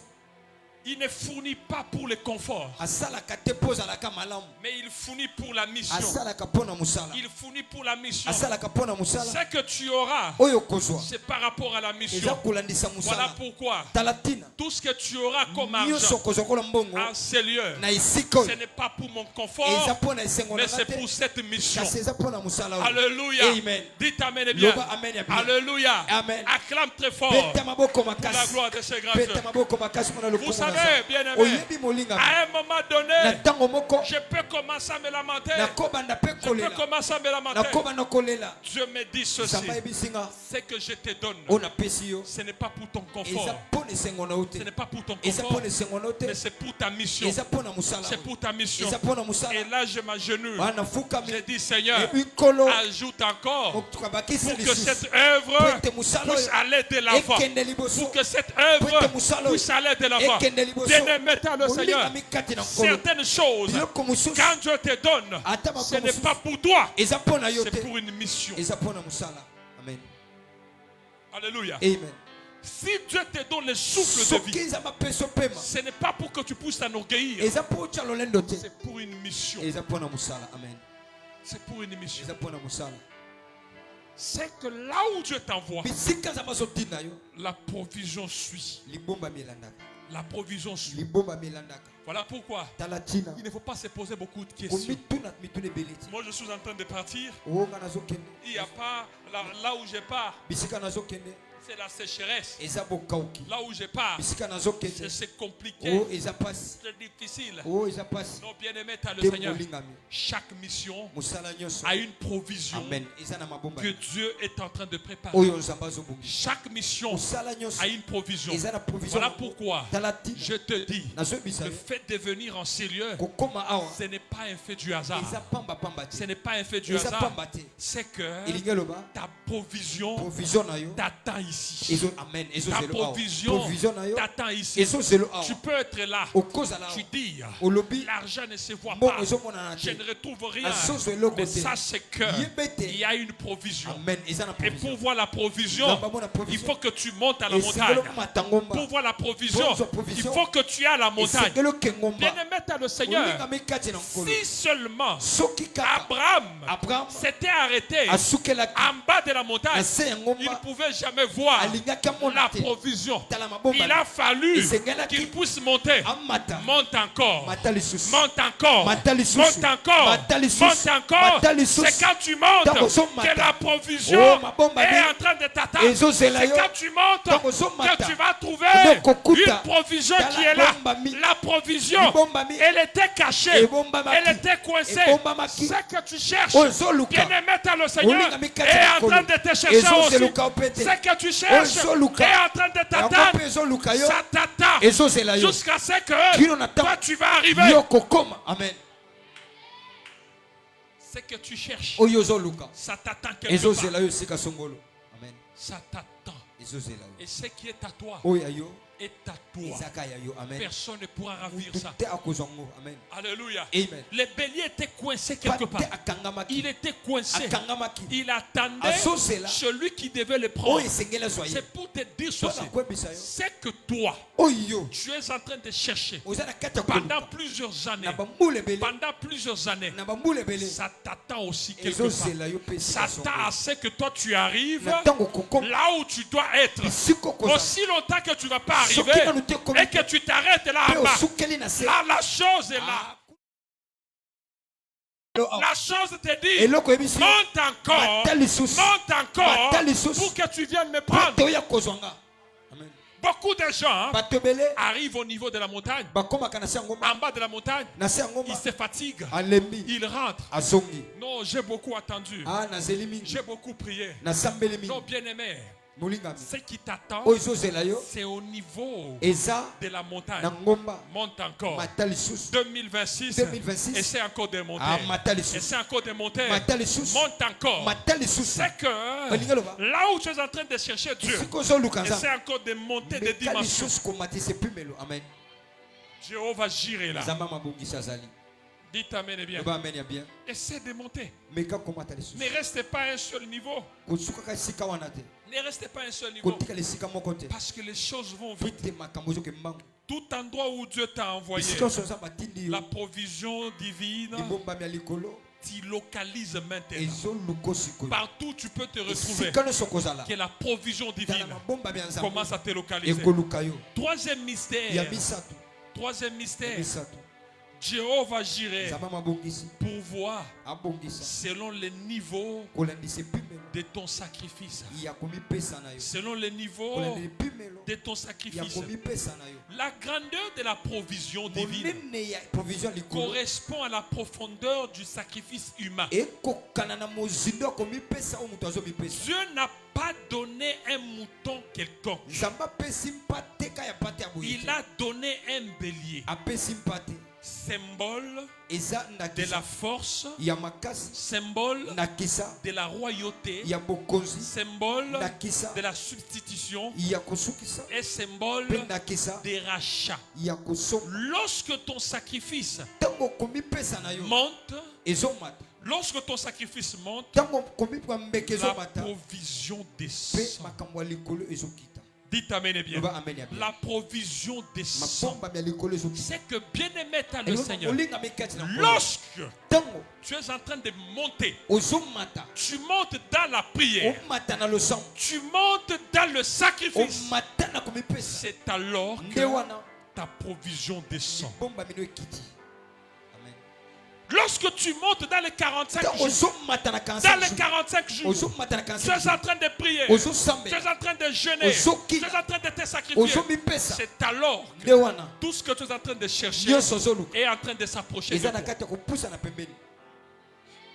il ne fournit pas pour le confort, asalaka te mpo ozalaka malamu. mais il fournit pour la mission. Asalaka mpo na mosala. Il fournit pour la mission. Asalaka mpo na mosala Ce que tu auras, oyo kozwa c'est par rapport à la eza mission. kolandisa Voilà mosala. pourquoi Tala tina tout ce que tu auras comme nyonso argent kozwa kola mbongo en ces lieux, na esika ce oyo n'est pas pour mon eza confort, mpo na esengo mais na c'est nga pour te cette mission. kasi eza mpo na mosala oyo. Alléluia. Amen. Dites amen bien. Loba amen ya bien. Alléluia. Amen. Acclame très fort Beta maboko pour la makasi. gloire de ce grand Dieu. Beta maboko makasi mona Vous lokumu na savez, Nzambe. bien-aimé, Oyebi molinga à un moment na donné, ntango moko je peux commencer à me lamenter. nakobanda mpe Je peux kolela commencer à me lamenter. nakobanda kolela. Dieu me dit ceci. Nzambe ayebisi nga Ce que je te donne, oyo napesi yo ce n'est pas pour ton eza confort. mpo na esengo na yo te Ce n'est pas pour ton eza mpo confort, na esengo na yo te mais c'est pour ta mission. eza mpo na mosala C'est pour ta mission. eza mpo na mosala. Et là, je m'agenouille. wana nafukami J'ai dit, Seigneur, ebi nkolo ajoute encore motuka bakisi pour que lisusu cette œuvre ete mosala puisse oyo aller de l'avant. ekende liboso Pour que cette œuvre puisse aller de l'avant. ekende liboso Bien-aimé dans le Seigneur, molingami kati na nkolo certaines choses, biloko mosusu quand Dieu te donne, ata ce makambo n'est pas pour toi, eza mpo na yo c'est te pour une mission. eza mpo na mosala. Amen. Alléluia. Amen. Si Dieu te donne le souffle de soki vie, eza mapeso pema ce n'est pas pour que tu puisses t'enorgueillir, eza mpo otya lolendo te c'est pour une mission. eza mpo na mosala. Amen. C'est pour une mission. eza mpo na mosala. C'est que là où Dieu t'envoie, bisika nzambe azotinda yo la provision suit. libombami elandaka La provision suit. libombami elandaka. Voilà pourquoi tala tina il ne faut pas se poser beaucoup de questions. komituna mituna ebele ti Moi, je suis en train de partir. onga nazokende Il n'y a pas, là où je pars, bisika nazokende c'est la sécheresse. eza bokauki Là où je pars, bisika nazokende c'est compliqué, o eza pasi c'est difficile. o eza pasi Non, bien-aimé, t'as le te Seigneur. molingami Chaque mission mosala nyonso a une provision amen eza na mabomba que Dieu est en train de préparer. oyo nzambe azobongisa Chaque mission mosala nyonso a une provision. eza na provision. Voilà pourquoi tala tina je te dis, nazoyebisa le yo fait de venir en sérieux, kokoma awa ce n'est pas un fait du hasard. eza pambapamba Ce te n'est pas un fait du eza hasard. pamba te C'est que elingi eloba ta provision provision na yo t'attend ici. ezo amen Ta ezozelo awa provision provision na yo t'attend ici. ezozelo awa Tu peux être là. okozala Tu awa dis, olobi l'argent ne se voit mbongo pas. ezomonana Je te ne retrouve rien. asozo eloko Mais te ça, c'est que yebete il y a une provision. amen eza na Et pour provision voir la provision, Nzambe amona il provision faut que tu montes à la esengeli montagne. okomata ngomba Pour voir la provision, Pour voir il provision, faut que tu aies à la montagne. esengeli oke ngomba Bien-aimé dans le Seigneur, olingami kati na nkolo si seulement soki kaka Abraham abraham s'était arrêté asukelaki en bas de la na montagne, se ya il ne ngomba pouvait jamais voir alingaki amona la te provision. tala mabomba Il a fallu esengelaki qu'il puisse monter. amata Monte encore. mata lisusu Monte encore. Mata lisusu. Monte encore. Mata lisusu. Monte encore. Mata lisusu. C'est quand tu montes Tango zomata. que la provision Oh, mabomba est bi. en train de t'attendre. Ezozela C'est yo. quand tu montes Tango zomata. que tu vas trouver Okokuta. une provision Tala qui est là. bomba mi. La provision, Libomba mi. elle était cachée. Ebombamaki. Elle était coincée. Ebombamaki. Ce que tu cherches, Ozoluka. bien-aimé dans le Seigneur, Olingami kati est na en nkolo. train de te chercher aussi. Ezozeluka opete. Ce que tu cherches Ozoluka. est en train de yango t'attendre. mpe ezoluka yo Ça t'attend ezozela yo jusqu'à ce que Kino na ntango toi tu vas arriver. yo kokoma amen Ce que tu cherches, oyo ozoluka ça t'attend quelque part. ezozela yo esika songolo amen Ça t'attend. ezozela Et ce qui est à toi oyo ayo est à toi. ezaka ya yo. Amen. Personne ne pourra ravir Mutu ça. te akozwa ngo. Amen. Alléluia. Amen. Le bélier était coincé quelque part. Pate akangamaki. Il était coincé. Akangamaki. Il attendait Azozela. celui qui devait le prendre. Oyo esengeli azwa ye. C'est pour te dire Mpona ceci. koyebisa yo. C'est que toi, Oyo tu es en train de chercher oza na kati ya pendant koluka. plusieurs années. Na bambula ebele. Pendant plusieurs années. Na bambula ebele. Ça t'attend aussi quelque part. ezozela yo mpe esika Ça songo. t'attend à ce que toi tu arrives Na ntango kokoma là où tu dois être. bisika okozala. Aussi longtemps que tu ne vas pas Soki arriver nanu te komi et que tu t'arrêtes là mpe en bas. osukeli na se. Là, la chose est là. La chose te dit, eloko yebisi yo, monte encore, mata lisusu. monte encore Mata lisusu. pour que tu viennes me Mpe prendre. toya kozwa nga. Amen. Beaucoup de gens Bato ebele arrivent au niveau de la montagne, bakomaka na se ya ngomba. en bas de la montagne, Na se ya ngomba ils se fatiguent, alembi ils rentrent. azongi. Non, j'ai beaucoup attendu, Nazeli mingi. j'ai beaucoup prié. Nasambeli mingi. Non, bien aimé, Molingami. ce qui t'attend, Oyo ezozela yo c'est au niveau eza de la montagne. na ngomba. Monte encore. Mata lisusu. 2026, 2026. et c'est encore de monter. Mata Et lisusu. c'est encore de monter. Mata lisusu. Monte encore. Mata lisusu. C'est que Olinga loba. là où tu es en train de chercher Dieu, Siko ozoluka et nzambe. c'est encore de monter de Meka dimensions. lisusu komatisa epimelo. Amen. Jéhovah Jireh là. Nzambe amabongisi azali. Dites amen et bien. Loba amen ya bien. Essaie de monter. Meka komata lisusu. Ne restez pas à un seul niveau. Kosukaka esika wana te. Ne restez pas à un seul niveau. Kotikala esika moko te. Parce que les choses vont vite. Vite makambo ezoke mbangu. Tout endroit où Dieu t'a envoyé, Esika oso nzambe atindi yo. la provision divine Libombami ya likolo. t'y localise maintenant. Ezoluka sikoyo. Partout tu peux te retrouver. Esika nyonso kozala. Que la provision Tala divine mabombami ya nzambe. commence à te localiser. ekoluka yo. Troisième Ya mystère. misato. Troisième Ya mystère. misato. Jéhovah Jireh Nzambe amabongisi. pourvoit Abongisa. selon le niveau Kolandisa epimelo. de ton sacrifice. Ya komipesa na yo. Selon le niveau Kolanda epimelo. de ton Ya sacrifice. komipesa na yo. La grandeur de la provision divine Monene ya provision ya likolo. correspond à la profondeur du sacrifice humain. Ekokana na mozindo ya komipesa oyo moto azomipesa. Dieu n'a pas donné un mouton quelconque. Nzambe apesi mpa teka ya pate ya boye Il te. a donné un bélier, Apesi mpa te. symbole Eza de ndakisa la force, ya makasi. symbole Ndakisa de la royauté, ya bokonzi. symbole Ndakisa de la substitution ya kosukisa. et symbole Mpe ndakisa des rachats. ya kosomba. Lorsque ton sacrifice Ntango komipesa na yo monte, ezomata. lorsque ton sacrifice monte, Ntango komipwa mbeke la ezomata. provision Mpe descend. makambo ya likolo ezokita. Dites amen et bien. Loba amen ya bien. La provision descend. Mabomba ya likolo ezokita. C'est que bien-aimé t'as le Seigneur. Olinga mekati na nkolo. Lorsque Ntango tu es en train de monter, ozomata. tu montes dans la prière, Omata na losambo. tu montes dans le sacrifice. Omata na komipesa. C'est alors Nde que wana ta provision descend. bomba mino ekiti. Amen. Lorsque tu montes dans les 45 Ntango jours, ozomata na dans 45 les jours. 45 jours, Ozomata na tu 45 es en jours. train de prier, Ozosambe. tu es en train de jeûner, tu Ozoki. es en train de te sacrifier. Ozomipesa. C'est alors que Nde wana tout ce que tu es en train de chercher nyonso ozoluka. est en train de s'approcher de Eza na toi. kati ya kopusa na pembeni.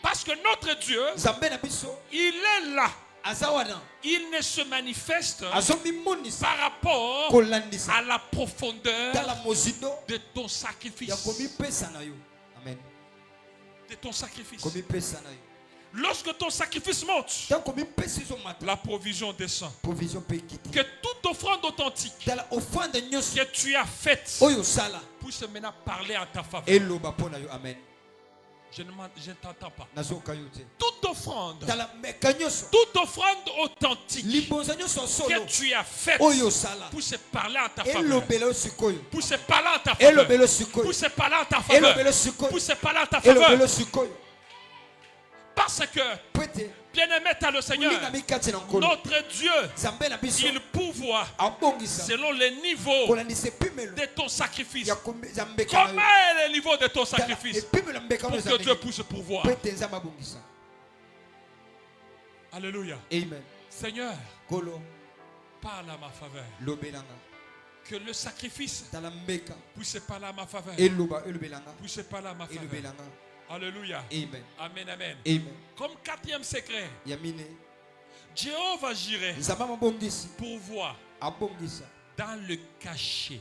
Parce que notre Dieu, Nzambe na biso il est là. aza wana. Il ne se manifeste Azomimonisa par rapport kolandisa. à la profondeur Tala mozindo de ton sacrifice. ya komipesa na yo. Amen. De ton sacrifice. Komipesa na yo. Lorsque ton sacrifice monte, Ntango komipesa ezomata. la provision descend. Provision mpe ekiti. Que toute offrande authentique Tala offrande nyonso que tu as faite oyo osala puisse maintenant parler en ta faveur. eloba mpo na yo. Amen. Je ne t'entends pas. Nazoka yo te. Toute offrande, Tala meka nyonso. toute offrande authentique Libonza nyonso ya solo que tu as faite oyo osala puisse parler en ta faveur. elobela yo sikoyo. Puisse parler en ta faveur. Elobela yo sikoyo. Puisse parler en ta faveur. Elobela yo sikoyo. Puisse parler en ta Elobela yo faveur. sikoyo. Parce que, Po ete bien-aimé, t'as le Seigneur, olinga mikati na nkolo. notre Dieu, Nzambe na biso il pourvoit abongisa selon le niveau kolandisa epimelo de ton sacrifice. ya mbeka na Comment yo. est le niveau de ton Tala sacrifice epimelo ya mbeka na pour yo que eza Dieu ndenge. puisse pourvoir? Po ete nzambe abongisa. Alléluia. Amen. Seigneur, Kolo parle à ma faveur. lobelanga. Que le sacrifice Tala mbeka puisse parler à ma faveur. elobelanga. Puisse parler à ma faveur. Elobelanga. Alléluia. Amen. Amen, amen. Amen. Comme quatrième secret, Yamine Jéhovah Jireh nzambe amabongisi pourvoit abongisa dans le cachet.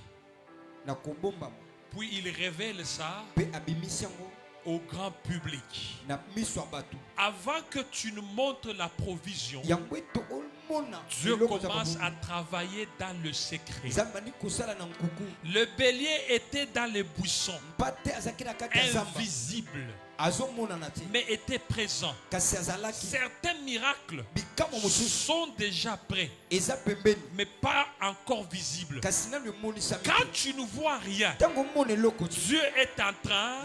na kobombama Puis il révèle ça mpe abimisi yango au grand public. na miso ya bato. Avant que tu ne montres la provision, Yango ete Dieu commence à travailler dans le secret. Le bélier était dans les buissons, invisible, mais était présent. Certains miracles sont déjà prêts, mais pas encore visibles. Quand tu ne vois rien, Dieu est en train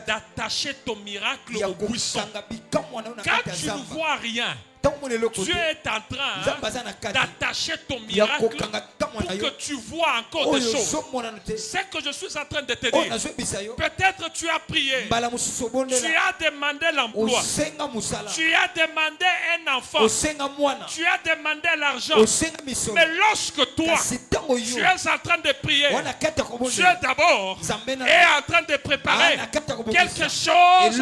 d'attacher ton miracle au buisson. Quand tu ne vois rien, Dieu est en train d'attacher ton miracle pour que tu vois encore des choses. C'est que je suis en train de te dire. Peut-être tu as prié. Tu as demandé l'emploi. Tu as demandé un enfant. Tu as demandé l'argent. Mais lorsque toi, tu es en train de prier, Dieu d'abord est en train de préparer quelque chose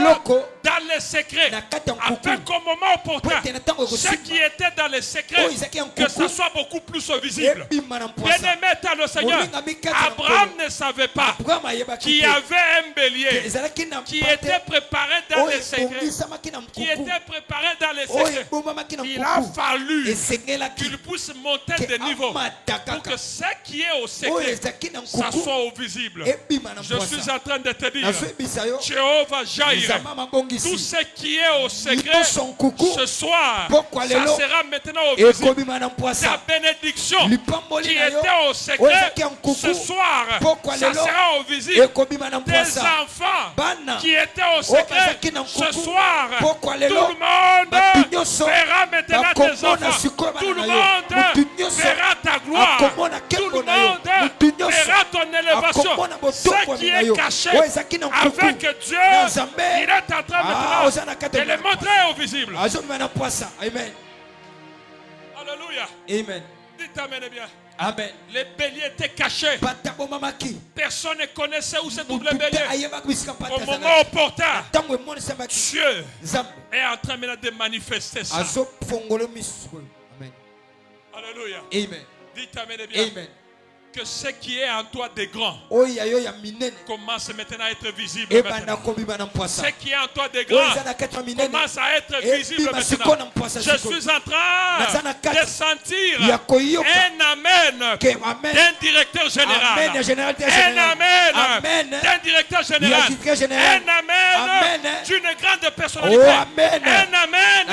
dans les secrets. Afin qu'au moment opportun, ce qui était dans les secrets, que ça soit beaucoup plus visible. Bien-aimé dans le Seigneur, Abraham ne savait pas qu'il y avait un bélier qui était préparé dans les secrets. Qui était préparé dans les secrets. Il a fallu qu'il puisse monter de niveau pour que ce qui est au secret, ça soit au visible. Je suis en train de te dire, Jéhovah Jaïre, tout ce qui est au secret, ce soir, ça sera maintenant au visible. Ta bénédiction qui était au secret, ce soir, ça sera au visible. Tes enfants qui étaient au secret, ce soir, tout le monde verra maintenant tes enfants. Tout le monde verra ta gloire. Tout le monde verra ton élévation. Ce qui est caché avec Dieu, il est en train maintenant de le montrer au visible. Amen. Alléluia. Amen. Dites amen bien. Amen. Les béliers étaient cachés. Personne ne connaissait où se trouve le bélier. Au moment opportun, Dieu est en train maintenant de manifester ça. Amen. Alléluia. Amen. Dites amen bien. Amen. Que ce qui est en toi de grand commence maintenant à être visible. Ce qui est en toi de grand commence à être visible maintenant. Je suis en train de sentir un amen d'un directeur général. Un amen d'un directeur général. Un amen d'une grande personnalité. Un amen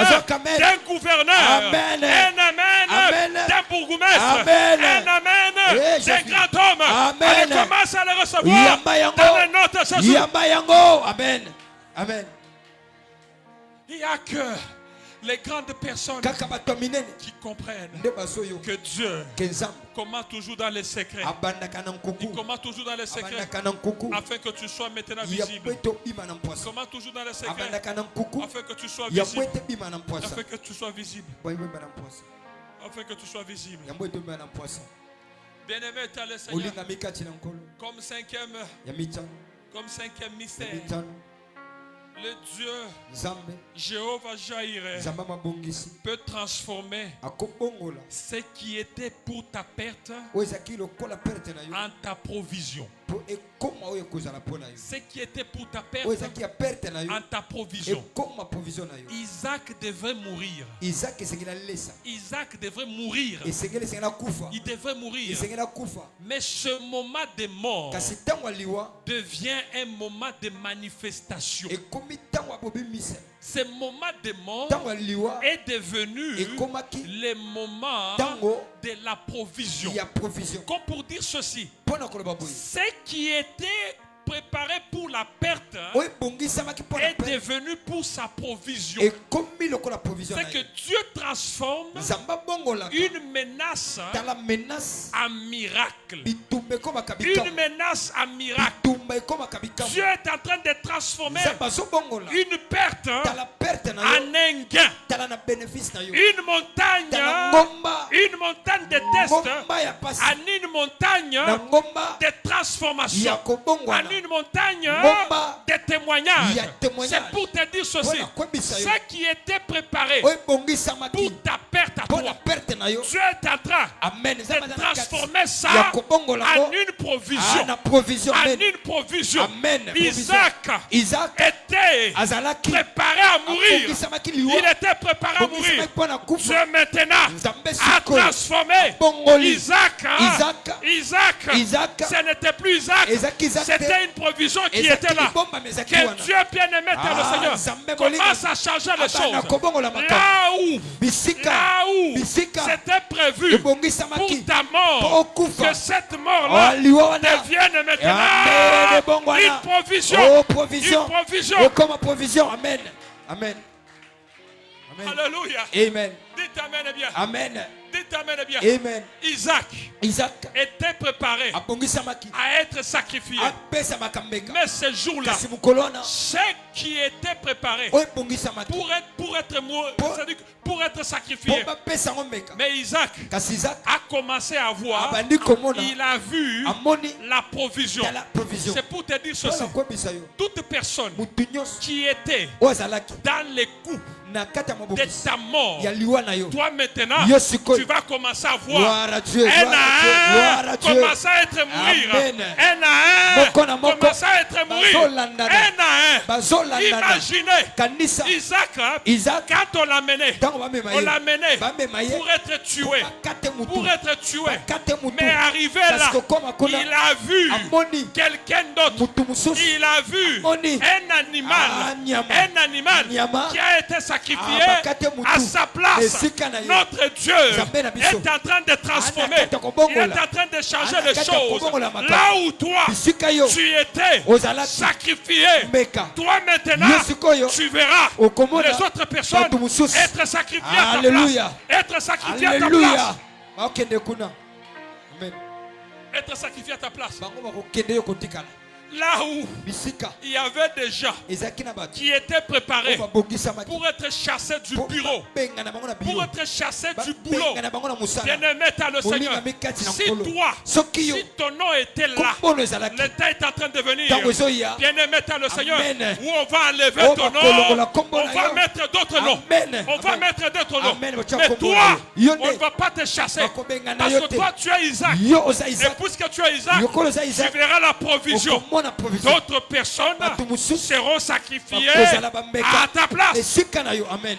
d'un gouverneur. Un amen d'un bourgmestre. Un amen d'un grand homme. Allez, commence à le recevoir dans les notes ce jour. Amen. Amen. Il n'y a que les grandes personnes qui comprennent que Dieu commence toujours dans les secrets. Il commence toujours dans les secrets afin que tu sois maintenant visible. Commence toujours dans les secrets afin que tu sois visible. Afin que tu sois visible. Afin que tu sois visible. Bien-aimé dans le Seigneur, comme cinquième mystère, le Dieu Jéhovah Jaïre peut transformer ce qui était pour ta perte en ta provision. Ce qui était pour ta perte en ta provision. Isaac devait mourir. Isaac devait mourir. Il devait mourir. Mais ce moment de mort devient un moment de manifestation. Ce moment de mort est devenu le moment de la provision. Comme pour dire ceci, ce qui était préparé pour la perte est devenu pour sa provision. C'est que Dieu transforme une menace en miracle. Une menace en miracle. Dieu est en train de transformer une perte en un gain. Une montagne de tests en une montagne de transformation. Une montagne de témoignages. C'est pour te dire ceci. Ce qui était préparé pour ta perte à toi, Dieu est en train de transformer ça en une provision. En une provision. Isaac était était azalaki préparé à mourir. abongisamaki Il liwa était préparé à mourir. abongisamaki mpo na Dieu kufa maintenant nzambe a sikoyo transformé abongoli Isaac. Isaac. Isaac. Ce n'était plus Isaac. Ezaki Isaac te. C'était une provision qui ezaki était là. libomba mais ezaki Que wana Dieu bien-aimé dans le Seigneur nzambe molinga commence à changer les abana choses. kobongola makambo Là où bisika c'était prévu pour ebongisamaki ta mpo mort, okufa que cette mort-là liwa wana devienne Amen, maintenant ebongo une wana. provision. Oh, provision. Une provision. ekoma provision amen amen amen Alléluia. amen Dites Amen et bien. amen Dites Amen et bien. amen Isaac Isaac était préparé abongisamaki à être sacrifié. apesamaka mbeka Mais ce jour-là, kasi mokolo wana ceux qui étaient préparés oyo ebongisamaki pour être mpo sacrifié. bapesa yango mbeka Mais Isaac kasi Isaac a commencé à voir, abandi komona il a vu amoni la provision. tala provision C'est pour te dire ceci. mpona koyebisa yo Toute personne motu nyonso qui était oyo azalaki dans les coups na kati ya de mabokisi ta mort, ya liwa na yo toi maintenant, yo sikoyo tu vas commencer à voir gloire à Dieu un gloire à à un Dieu commencer à être mourir. Amen. Un à Moko na un moko. commencer à être mourir. Bazolandana. Un à un. bazolandana Imaginez kanisa Isaac, Isaac quand on l'a mené, ntango bamema on ye l'a mené bamema ye pour être tué. bakate mutu Pour être tué. bakate mutu Mais arrivé là, parce que koma kuna il a vu amoni quelqu'un d'autre. mutu mosusu Il a vu Amoni. un animal, nyama. un animal Nyama. qui a été sacrifié bakate mutu. à sa place. Esika na ye. Notre Dieu Nzambe na biso. est en train de transformer. Ana kata kobongola. Il est en train de changer Ana les kata choses. kobongola makambo. Là où toi, bisika yo tu étais ozalaki sacrifié, mbeka toi maintenant, yo sikoyo tu verras okomona les autres personnes bato mosusu. être sacrifiées à ta Alléluia. place. Être sacrifiées à ta Alléluia place. bakokende kuna amen Être sacrifié à ta place. bango bakokende yo kotikala Là où bisika il y avait des gens ezalaki na bato qui étaient préparés oyo babongisamaki pour être chassés du mpo bureau, babenga na bango na pour biro être chassés du boulot. babenga na bango na mosala Bien-aimé dans le Seigneur, molinga mikati na si nkolo toi, soki yo si ton nom était là, kombono ezalaki le temps est en train de venir. ntango ezoya Bien-aimé dans le Seigneur, Amen. où on va enlever Oh, ton bakolokola nom, kombo on na va yo. mettre d'autres noms. Amen. On va Amen. mettre d'autres noms. Amen. Batia Mais kombo na toi, yo. Yo on ne. ne va pas te chasser. Bakobenga na Parce yo que te. toi, tu es Isaac. yo oza Et Isaac puisque tu es Isaac, yokolo oza tu Isaac verras la provision. okomona provision D'autres personnes bato mosusu seront sacrifiées bakozala bambeka à ta place. esika na yo amen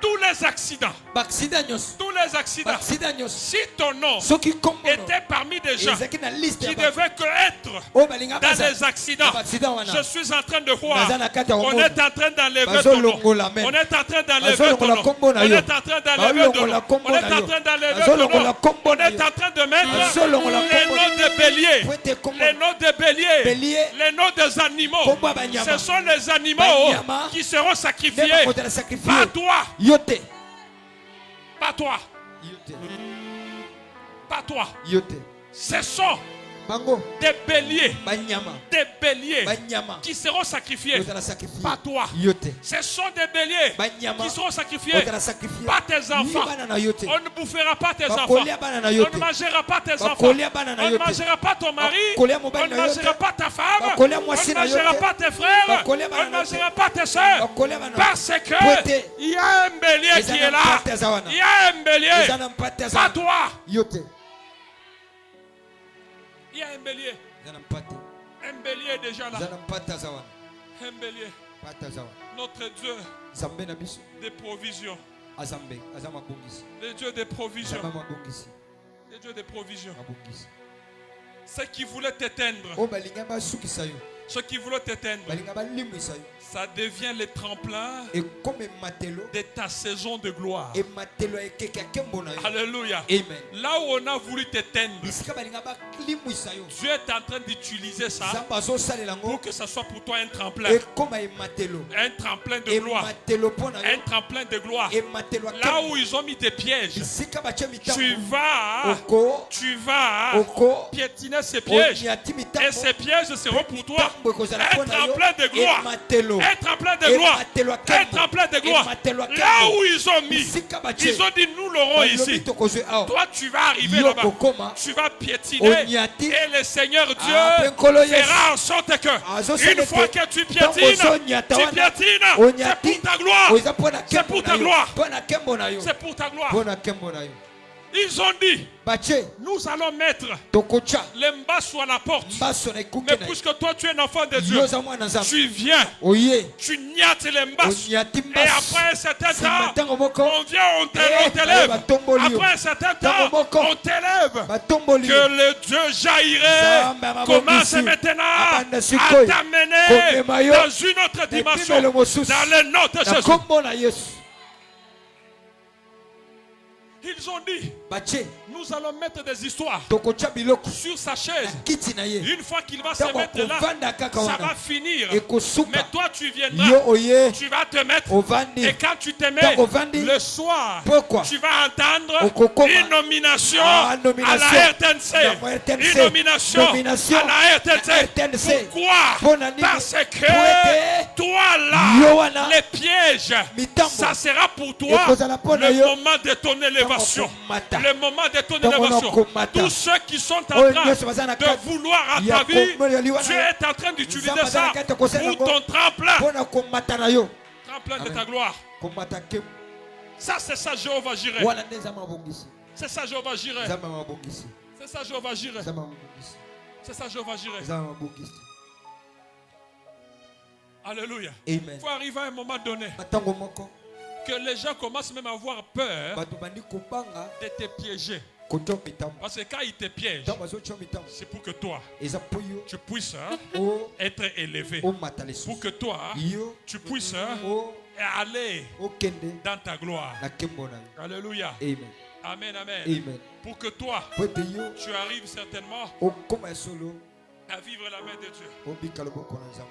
Tous les accidents, baaksida nyonso tous les accidents, baaksida nyonso si ton nom soki kombono était parmi des gens ezalaki na liste qui ya bato devaient que être oyo balinga dans baza les accidents, baaksida je wana suis en train de voir. Naza na kati ya On kombono. est en train d'enlever ton nom. Bazolongola, amen. On est en train d'enlever ton Bazolongola nom. kombo na On yo. est en train d'enlever ton Bazolongola nom. kombo On est na en yo. train d'enlever ton Bazolongola nom. kombo On na est yo. en train de mettre Bazolongola les kombo noms des béliers. Pwete kombo. Les noms des béliers. Bélier. Les noms des animaux. Kombo ya banyama. Ce sont les animaux Banyama. qui seront nde sacrifiés. bakozala sacrifie Pas toi. yo te Pas toi. yo te Pas toi. yo te Ce sont bango des béliers. banyama Des béliers banyama qui seront sacrifiés. kozala sacrifie Pas toi. yo te Ce sont des béliers banyama qui seront sacrifiés. kozala sacrifie Pas tes Ni enfants. bana na yo te On ne bouffera pas tes enfants. bakolia bana na yo On ne te mangera pas tes enfants. bakolia bana na On ne yo te mangera pas ton mari. bakolia On mobali ne na yo mangera te pas ta femme. bakolia On mwasi ne na yo mangera te pas tes frères. bakolia On bana ne na yo te mangera pas tes soeurs. bakolia bana Parce que Pwete. il y a un bélier Eza qui na est là. mpate aza wana. Il y a un bélier. eza na mpate aza Pas wana. toi. yo te Il y a un bélier. eza na mpate Un bélier est déjà là. eza na mpate aza wana Un bélier. mpate aza wana Notre Dieu nzambe na biso des provisions. aza mbe aza mabongisi Le Dieu des provisions. nzambe mabongisi Le Dieu des provisions. mabongisi Ceux qui voulaient t'éteindre. oyo balinga basukisa yo Ceux qui voulaient t'éteindre. balinga balimwisa yo Ça devient le tremplin ekoma ematelo de ta saison de gloire. ematelo ya ekeke ya nkembo na yo Alléluia. amen Là où on a voulu t'éteindre, bisika balinga balimwisa yo Dieu est en train d'utiliser ça nzambe azosalela yango pour que ça soit pour toi un tremplin. ekoma ematelo Un tremplin de gloire. ematelo mpo na Un yo tremplin de gloire. ematelo ya Là nkembo où ils ont mis des pièges, bisika batie tu mitambo vas, oko tu vas oko piétiner ces pièges. onyati Et mitambo ces pièges seront pour toi mitambo ekozala un mpo na yo tremplin de gloire. ematelo Un tremplin de gloire. ematelo ya Un nkembo tremplin de gloire. ematelo ya Là nkembo où ils ont mis, bisika batie ils ont dit nous l'aurons ici. balobi tokozwe awa Toi, tu vas arriver yo là-bas. kokoma Tu vas piétiner. onyati Et le Seigneur Dieu Ah, penkolo Yesu. fera en sorte que Azosala une fois ete que tu ntango piétines, ozonyata tu wana, piétines. C'est onyati pour ta gloire. oza mpo na C'est pour nkembo ta na yo gloire. mpo na nkembo na yo C'est pour ta gloire. mpo na nkembo na yo Ils ont dit, bache nous allons mettre tokocha les mbassos à la porte. mbaso na Mais ekuke na puisque toi tu es un enfant de Dieu, yoza mwana nzambe tu viens, oye tu niates les mbassos. onyati Et mbaso après un certain nsima temps, ntango moko on vient, on Eh, t'élève. batomboli yo. Après un certain Ntango temps, moko. on t'élève. batomboli yo. Que le Dieu jaillirait Nzambe amabongisi. commence maintenant Abanda à sikoyo. t'amener Komema yo. dans une autre dimension. Epimelo mosusu. Dans le nom de na Jésus. kombo na yesu Ils ont dit, bache nous allons mettre des histoires tokocha biloko sur sa na chaise. kiti na ye Une fois qu'il va se ntango mettre là, akovanda kaka ça wana va finir. ekosuka Mais toi, tu viendras, yo oye tu vas te mettre. ovandi Et quand tu te mets, Ntango ovandi. le soir, Pourquoi? tu vas entendre Okokoma. une nomination Ah, à nomination. la RTNC. Na RTNC. Une nomination Nomination. à la RTNC. Na RTNC. Pourquoi? Mpona nini? Parce que Po ete toi yo là, wana les pièges, mitambo ça sera pour toi ekozala mpona le yo moment de ton élévation. okomata. Le moment de ton Ntango élévation. okomata. Tous ceux qui sont en Oyo train nyonso baza na de kati vouloir à ya ta vie, kombo ya liwa tu na yo. es en train d'utiliser Nzambe aza ça na kati akosala pour yango ton tremplin. mpona komata na yo Tremplin de Amen. ta gloire. komata ke Ça, c'est ça, Jéhovah Jireh. wana nde nzambe abongisi C'est ça, Jéhovah Jireh. nzambe amabongisi C'est ça, Jéhovah Jireh. nzambe amabongisi C'est ça, Jéhovah Jireh. nzambe amabongisi Alléluia. amen Il faut arriver à un moment donné matango moko que les gens commencent même à avoir peur bato bandi kobanga de te piéger. kotya mitambo Parce que quand ils te piègent, ntango bazotya mitambo c'est pour que toi, eza mpo yo tu puisses être élevé. omata Pour lisusu que toi, yo tu puisses aller okende dans ta gloire. na nkembo na yo Alléluia. amen Amen, amen. amen Pour que toi, po ete yo tu arrives certainement okóma ya solo à vivre la main de Dieu. obika loboko na nzambe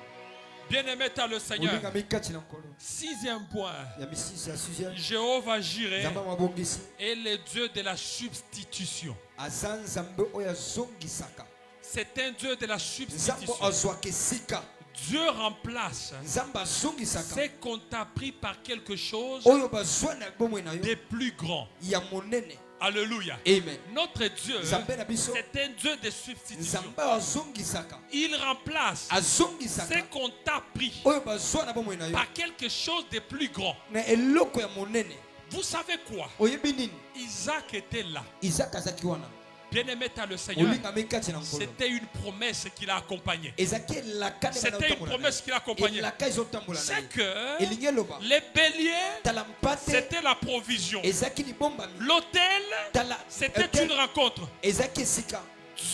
Bien-aimé dans le Seigneur. olingami kati na nkolo Sixième point. ya misisi ya sixième Jéhovah Jireh nzambe amabongisi est le Dieu de la substitution. aza nzambe oyo azongisaka C'est un Dieu de la nzambe substitution. azwaka esika Dieu remplace nzambe azongisaka ce qu'on t'a pris par quelque chose oyo bazwa na bomoi na yo de plus grand. ya monene Alléluia. amen Notre Dieu, nzambe na biso c'est un Dieu de substitution. nzambe oyo azongisaka Il remplace ce azongisaka qu'on t'a pris oyo bazwa na bomoi na yo par quelque chose de plus grand. na eloko ya monene Vous savez quoi? oyebi nini Isaac était là. isaka azalaki wana Bien-aimé dans le Seigneur, olingami kati na nkolo c'était une promesse qui l'a accompagné. ezalaki elaka nde bana C'était une otambola na promesse qui l'a accompagné. ye. elaka ezotambola na C'est ye que elingi eloba les béliers, tala mpate c'était la provision. ezalaki libombami L'autel, tala c'était etel, une rencontre. ezalaki esika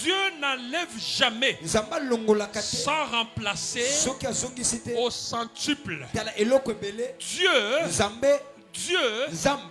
Dieu n'enlève jamais nzambe alongolaka te sans remplacer soki azongisi te au centuple. tala eloko ebele Dieu, nzambe Dieu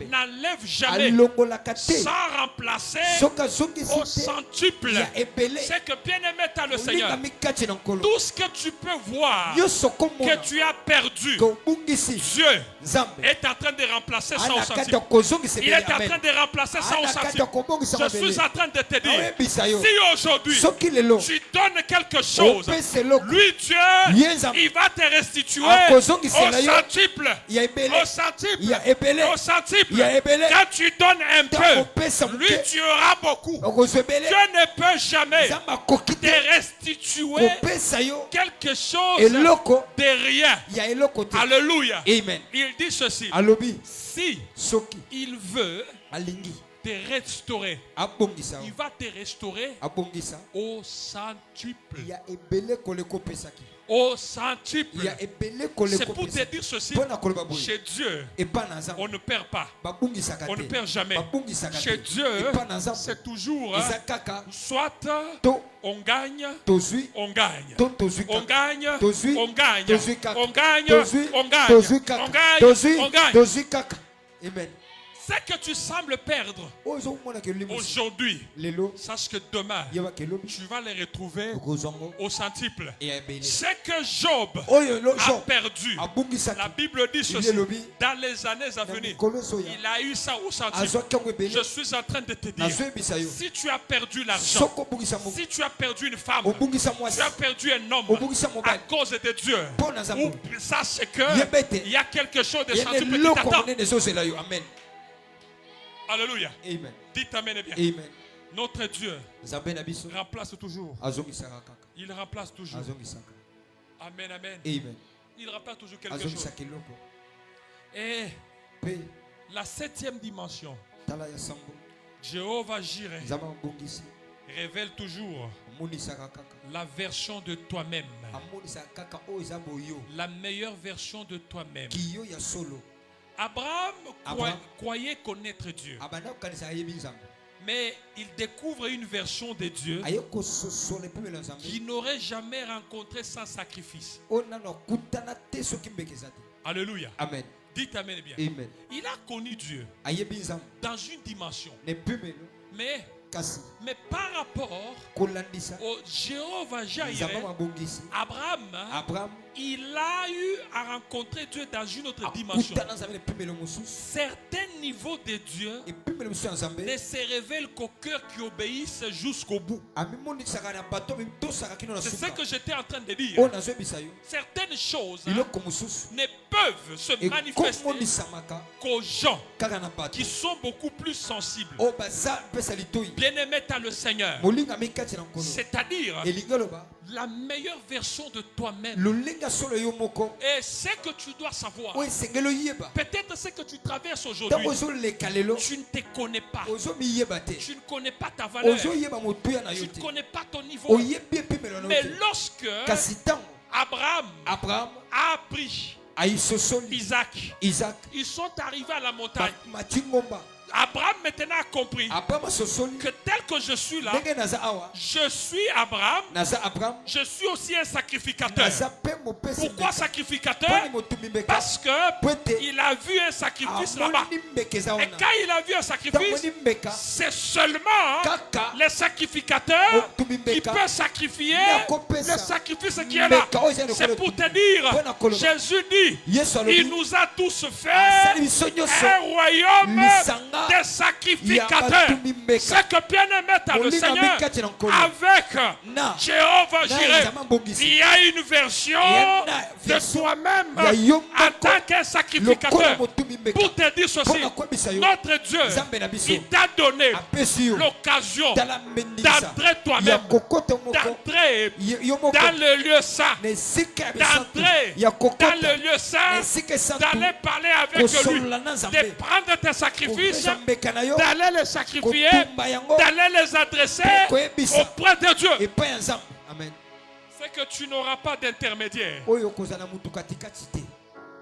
n'enlève jamais alongolaka te sans remplacer soki azongisi au te centuple. ya ebele C'est que bien-aimé dans le Seigneur, olingami kati na nkolo tout ce que tu peux voir nyonso que komona tu as perdu, kobungisi Dieu nzambe est en train de remplacer ça au ana kati ya centuple. kozongisa Il est ebele en amen train de remplacer ça au ana kati ya centuple. kobongisa Je suis mabele en train de te dire, naoyebisa yo si aujourd'hui soki lelo tu donnes quelque chose, opesa eloko lui Dieu, Ye nzambe il va te restituer au akozongisela yo centuple. ya ebele Au centuple. ya ebele Au centuple. ya ebele Quand tu donnes un ntango peu, opesa lui moke tu auras beaucoup. okozwa ebele Dieu ne peut jamais nzambe akoki te te restituer kopesa yo quelque chose eloko de rien. ya eloko te Alléluia. amen Il dit ceci. alobi Si soki il veut alingi te restaurer, abongisa il yo va te restaurer abongisa au centuple. ya ebele koleka opesaki Au centuple. ya ebele C'est koleka pour te opesaki dire ceci. mpo na koloba boye Chez Dieu, epa na nzambe on ne perd pas. babungisaka On ne te perd jamais. babungisaka Chez te Dieu, epa na nzambe c'est toujours eza kaka soit to on gagne, tozwi on gagne. to tozwi On kaka gagne, tozwi on gagne. tozwi kaka On gagne, tozwi on gagne. tozwi On kaka gagne, tozwi on gagne. tozwi kaka amen Ce que tu sembles perdre oyo ezomonaka elimo aujourd'hui, lelo sache que demain, yebaka elobi tu vas les retrouver okozwango au centuple. eya ebele Ce que Job oyo a Job perdu, abungisaki la Bible dit ceci, elobi dans les années à na venir, mikolo ezoya il a eu ça au centuple. azwaki yango ebele Je suis en train de te dire, nazoyebisa yo si tu as perdu l'argent, soki obungisa mo si tu as perdu une femme, obungisa tu mwasi as perdu un homme obungisa à mobali cause de Dieu, mpo na nzambe ou sache que Yebete. il y a quelque chose de yene centuple qui eloko t'attend. monene ezozela yo amen Alléluia. amen Dites amen et bien. amen Notre Dieu nzambe na biso remplace toujours. azongisaka kaka Il remplace toujours. azongisaka Amen, amen. amen Il remplace toujours quelque chose. azongisaka eloko Et mpe la septième dimension, tala ya sango Jéhovah Jireh nzambe mabongisi révèle toujours amonisaka kaka la version de toi-même, amonisaka kaka oyo eza boyo la meilleure version de toi-même. kiyo ya solo Abraham Abraham. croyait connaître Dieu, abanda kokanisa ayebi nzambe mais il découvre une version de Dieu aye kososola epemelo ya nzambe qu'il n'aurait jamais rencontré sans sacrifice. oyo nano akutana te soki mbeka eza te. Alléluia. Amen. Dites Amen bien. Amen. Il a connu Dieu ayebi nzambe dans une dimension, na epemelo kasi mais par rapport kolandisa au Jéhovah nzambe Jireh, mabongisi Abraham, il a eu à rencontrer Dieu dans une autre dimension. akutana nzambe na epemelo mosusu Certains niveaux de Dieu epemelo mosusu ya nzambe ne se révèlent qu'aux cœurs qui obéissent jusqu'au bout. amimonisaka na bato amitosaka kino na C'est ce suka que j'étais en train de dire. oyo nazoyebisa yo Certaines choses biloko mosusu ne peuvent se manifester ekomonisamaka qu'aux gens kaka na bato qui sont beaucoup plus sensibles. oyo baza mpesa litoi Bien-aimé dans le Seigneur, molingami kati na nkolo c'est-à-dire elingi oloba la meilleure version de toi-même. lolenga solo yo moko Et ce que tu dois savoir, oyo esengeli oyeba peut-être ce que tu traverses ntango aujourd'hui, ozoleka lelo tu ne te connais pas. ozomiyeba te Tu ne connais pas ta valeur. ozoyeba motuya na yo Tu te ne connais pas ton niveau. oyebi epemelo na Mais yo te lorsque kasi ntango Abraham abraham a pris ayisosoli Isaac, isaac ils sont arrivés à la montagne. mati ngomba Abraham maintenant a compris abraham asosoli que tel que je suis là, ndenge naza awa je suis Abraham, naza abraham je suis aussi un sacrificateur. naza mpe mopesi Pourquoi mbeka sacrificateur? mponi motumi mbeka Parce que po ete il a vu un sacrifice là-bas. amoni mbeka eza Et wana quand il a vu un sacrifice, ntamoni mbeka c'est seulement kaka les sacrificateurs motumi qui mbeka peuvent sacrifier nakopesa le sacrifice qui est là. mbeka oyo eza lokolo C'est pour te dire, Mpona koloba. Jésus dit, yesu il alobi nous a tous fait asali biso nyonso un royaume lisanga des ya sacrificateurs. batumi mbeka C'est que bien aimé dans le molinga Seigneur, mikati na nkolo avec na Jéhovah na Jireh, nzambe mbongisi il y a une version Il y a de version toi-même ya yo en moko tant qu'un lokola sacrificateur. motumi mbeka Pour te dire ceci, mpona koyebisa yo notre Dieu, nzambe na biso il t'a donné apesi yo l'occasion tala mendisa d'entrer ya toi-même, kokota moko d'entrer yo moko dans le lieu saint, na esika ya bisantu d'entrer ya dans kokota le lieu na saint, esika esantu d'aller parler avec lui, kosolola na de nzambe prendre tes sacrifices, kopesa mbeka na yo d'aller les sacrifier, kotumba yango d'aller les adresser koyebisa auprès de Dieu. epai ya nzambe amen C'est que tu n'auras pas d'intermédiaire. oyo kozala mutu katikati te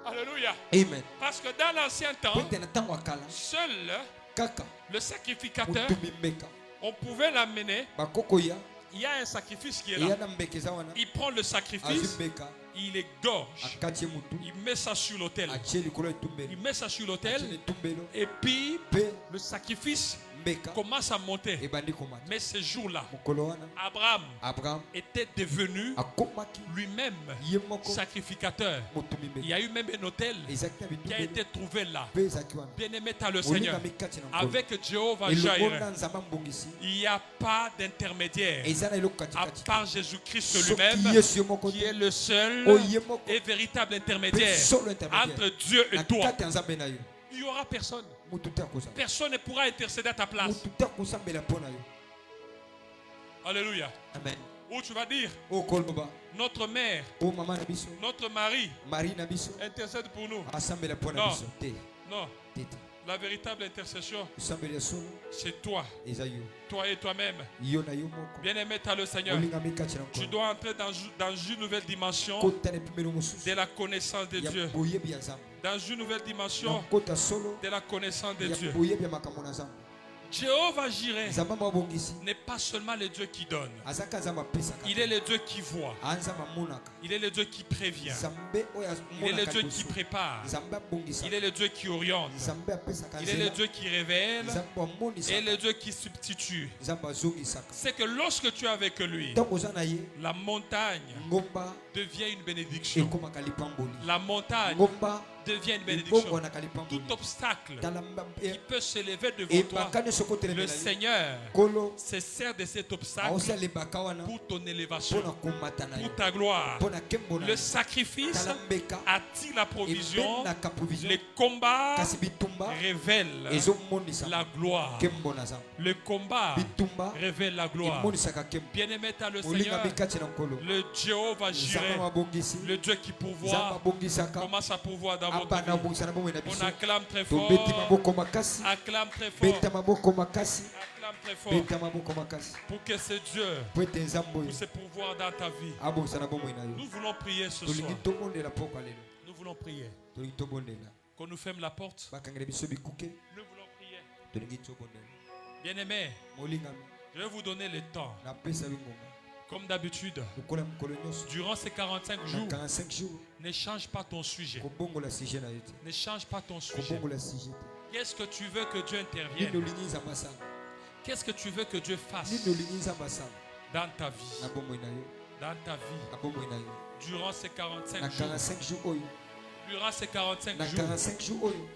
Alléluia. amen Parce que dans l'ancien po temps, ete na ntango ya kala seul kaka le sacrificateur, motumi mbeka on pouvait l'amener. bakokoya Il y a un sacrifice qui est eya là. na mbeka eza wana Il prend le azwi sacrifice, mbeka il égorge, akati ye mutu il met ça sur l'autel. atie likolo ya Il etumbelo met ça sur atie na l'autel etumbelo et puis mpe le sacrifice mbeka commence à monter. ebandi komata Mais ce jour-là, mokolo wana Abraham était devenu akomaki lui-même ye moko sacrificateur. motumi Il y mbeka a eu même un hôtel ezalaki na qui a bitumbelo été trouvé là. mpe ezalaki wana Bien-aimé dans le Seigneur, olingami kati na nkolo avec Jéhovah elongo na Jireh, nzambe mbongisi il n'y a pas d'intermédiaire eza na eloko à katikati part Jésus-Christ soki lui-même, yesu ye moko qui est te le seul oyo ye moko et véritable mpe intermédiaire solo entre intermédiaire Dieu et na toi. kati ya nzambe na yo Il n'y aura personne. mutu te akozala Personne ne pourra intercéder à ta place. mutu te akosambela mpo na yo Alléluia. amen Ou tu vas dire, oyo koloba notre mère, oyo mama na biso notre mari mari na biso intercède pour nous. asambela mpo na Non. biso te Non, te te la véritable intercession, osambeli ya solo c'est toi, eza yo toi et toi-même. yo na yo moko Bien-aimé dans le Seigneur, olingami kati na tu nkolo dois entrer dans une nouvelle dimension kota na epimelo mosusu de la connaissance de ya Dieu. boyebi ya nzambe Dans une nouvelle na dimension kota solo de la connaissance de ya Dieu. boyebi ya makambo na nzambe Jéhovah Jireh nzambe mabongisi n'est pas seulement le Dieu qui donne. azaka nzambe apesaka Il est le Dieu qui voit. anzambe amonaka Il est le Dieu qui prévient. nzambe oyo Il est le amonaka Dieu qui liboso prépare. nzambe abongisaka Il est le Dieu qui oriente. nzambe apesaka Il est le nzela Dieu qui révèle nzambe et amonisaka le Dieu qui substitue. nzambe azongisaka C'est que lorsque tu es avec lui, ntango oza na ye la montagne ngomba devient une bénédiction. ekomaka lipamboli La montagne ngomba devient une bénédiction. ebongwanaka lipamboli Tout obstacle tala qui peut s'élever devant toi, ebaka nyonso le kotelemela ye Seigneur nkolo se sert de cet obstacle aosala ebaka wana pour ton mpo élévation, na komata na yo pour ta gloire. mpo na nkembo na Le yo sacrifice tala mbeka attire la provision. ebenaka provision Les combats kasi bitumba révèlent ezomonisa la gloire. nkembo na nzambe Le combat bitumba révèle la gloire. emonisaka nkembo Bien-aimé dans le molingami Seigneur, kati na nkolo le Jéhovah nzambe Jireh, mabongisi le Dieu qui nzambe pourvoit, abongisaka commence à pourvoir dans votre abana vie. obongisa na bomoi na On biso acclame très fort. tobeti maboko makasi Acclame très fort. beta maboko makasi Acclame très fort. beta maboko makasi Pour que ce Dieu po ete nzambe oyo puisse se pourvoir dans ta vie. abongisa na bomoi na Nous yo voulons prier ce soir. tolingi tobondela pokwa lelo Nous voulons prier. tolingi tobondela Qu'on nous ferme la porte. bakangela biso bikuke Nous voulons prier. tolingi tobondela Bien-aimés, molingami je vais vous donner le temps. napesa bingonga Comme d'habitude, lokola mokolo nyonso durant ces 45 na jours, 45 jours ne change pas ton sujet. kobongola sujet na yo te Ne change pas ton sujet. kobongola sujet te Qu'est-ce que tu veux que Dieu nini intervienne? olingi nzambe asanga Qu'est-ce que tu veux que Dieu fasse nini olingi nzambe asanga dans ta vie? na bomoi na yo Dans ta vie, na bomoi na yo durant ces 45 na jours. 45 jours oyo Durant ces 45 na jours, 45 jours oyo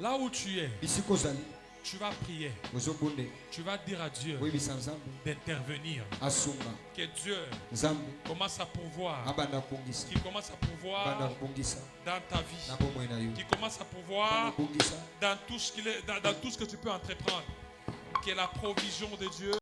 là où tu es, bisika ozali tu vas prier. ozobondela Tu vas dire à Dieu oyebisa nzambe d'intervenir. asunga Que Dieu nzambe commence à pourvoir. abanda kobongisa Qui commence à abanda pourvoir kobongisa dans ta vie. na bomoi na yo Qui commence à abanda pourvoir kobongisa dans tout ce qu'il est, dans tout ce que tu peux entreprendre. Que la provision de Dieu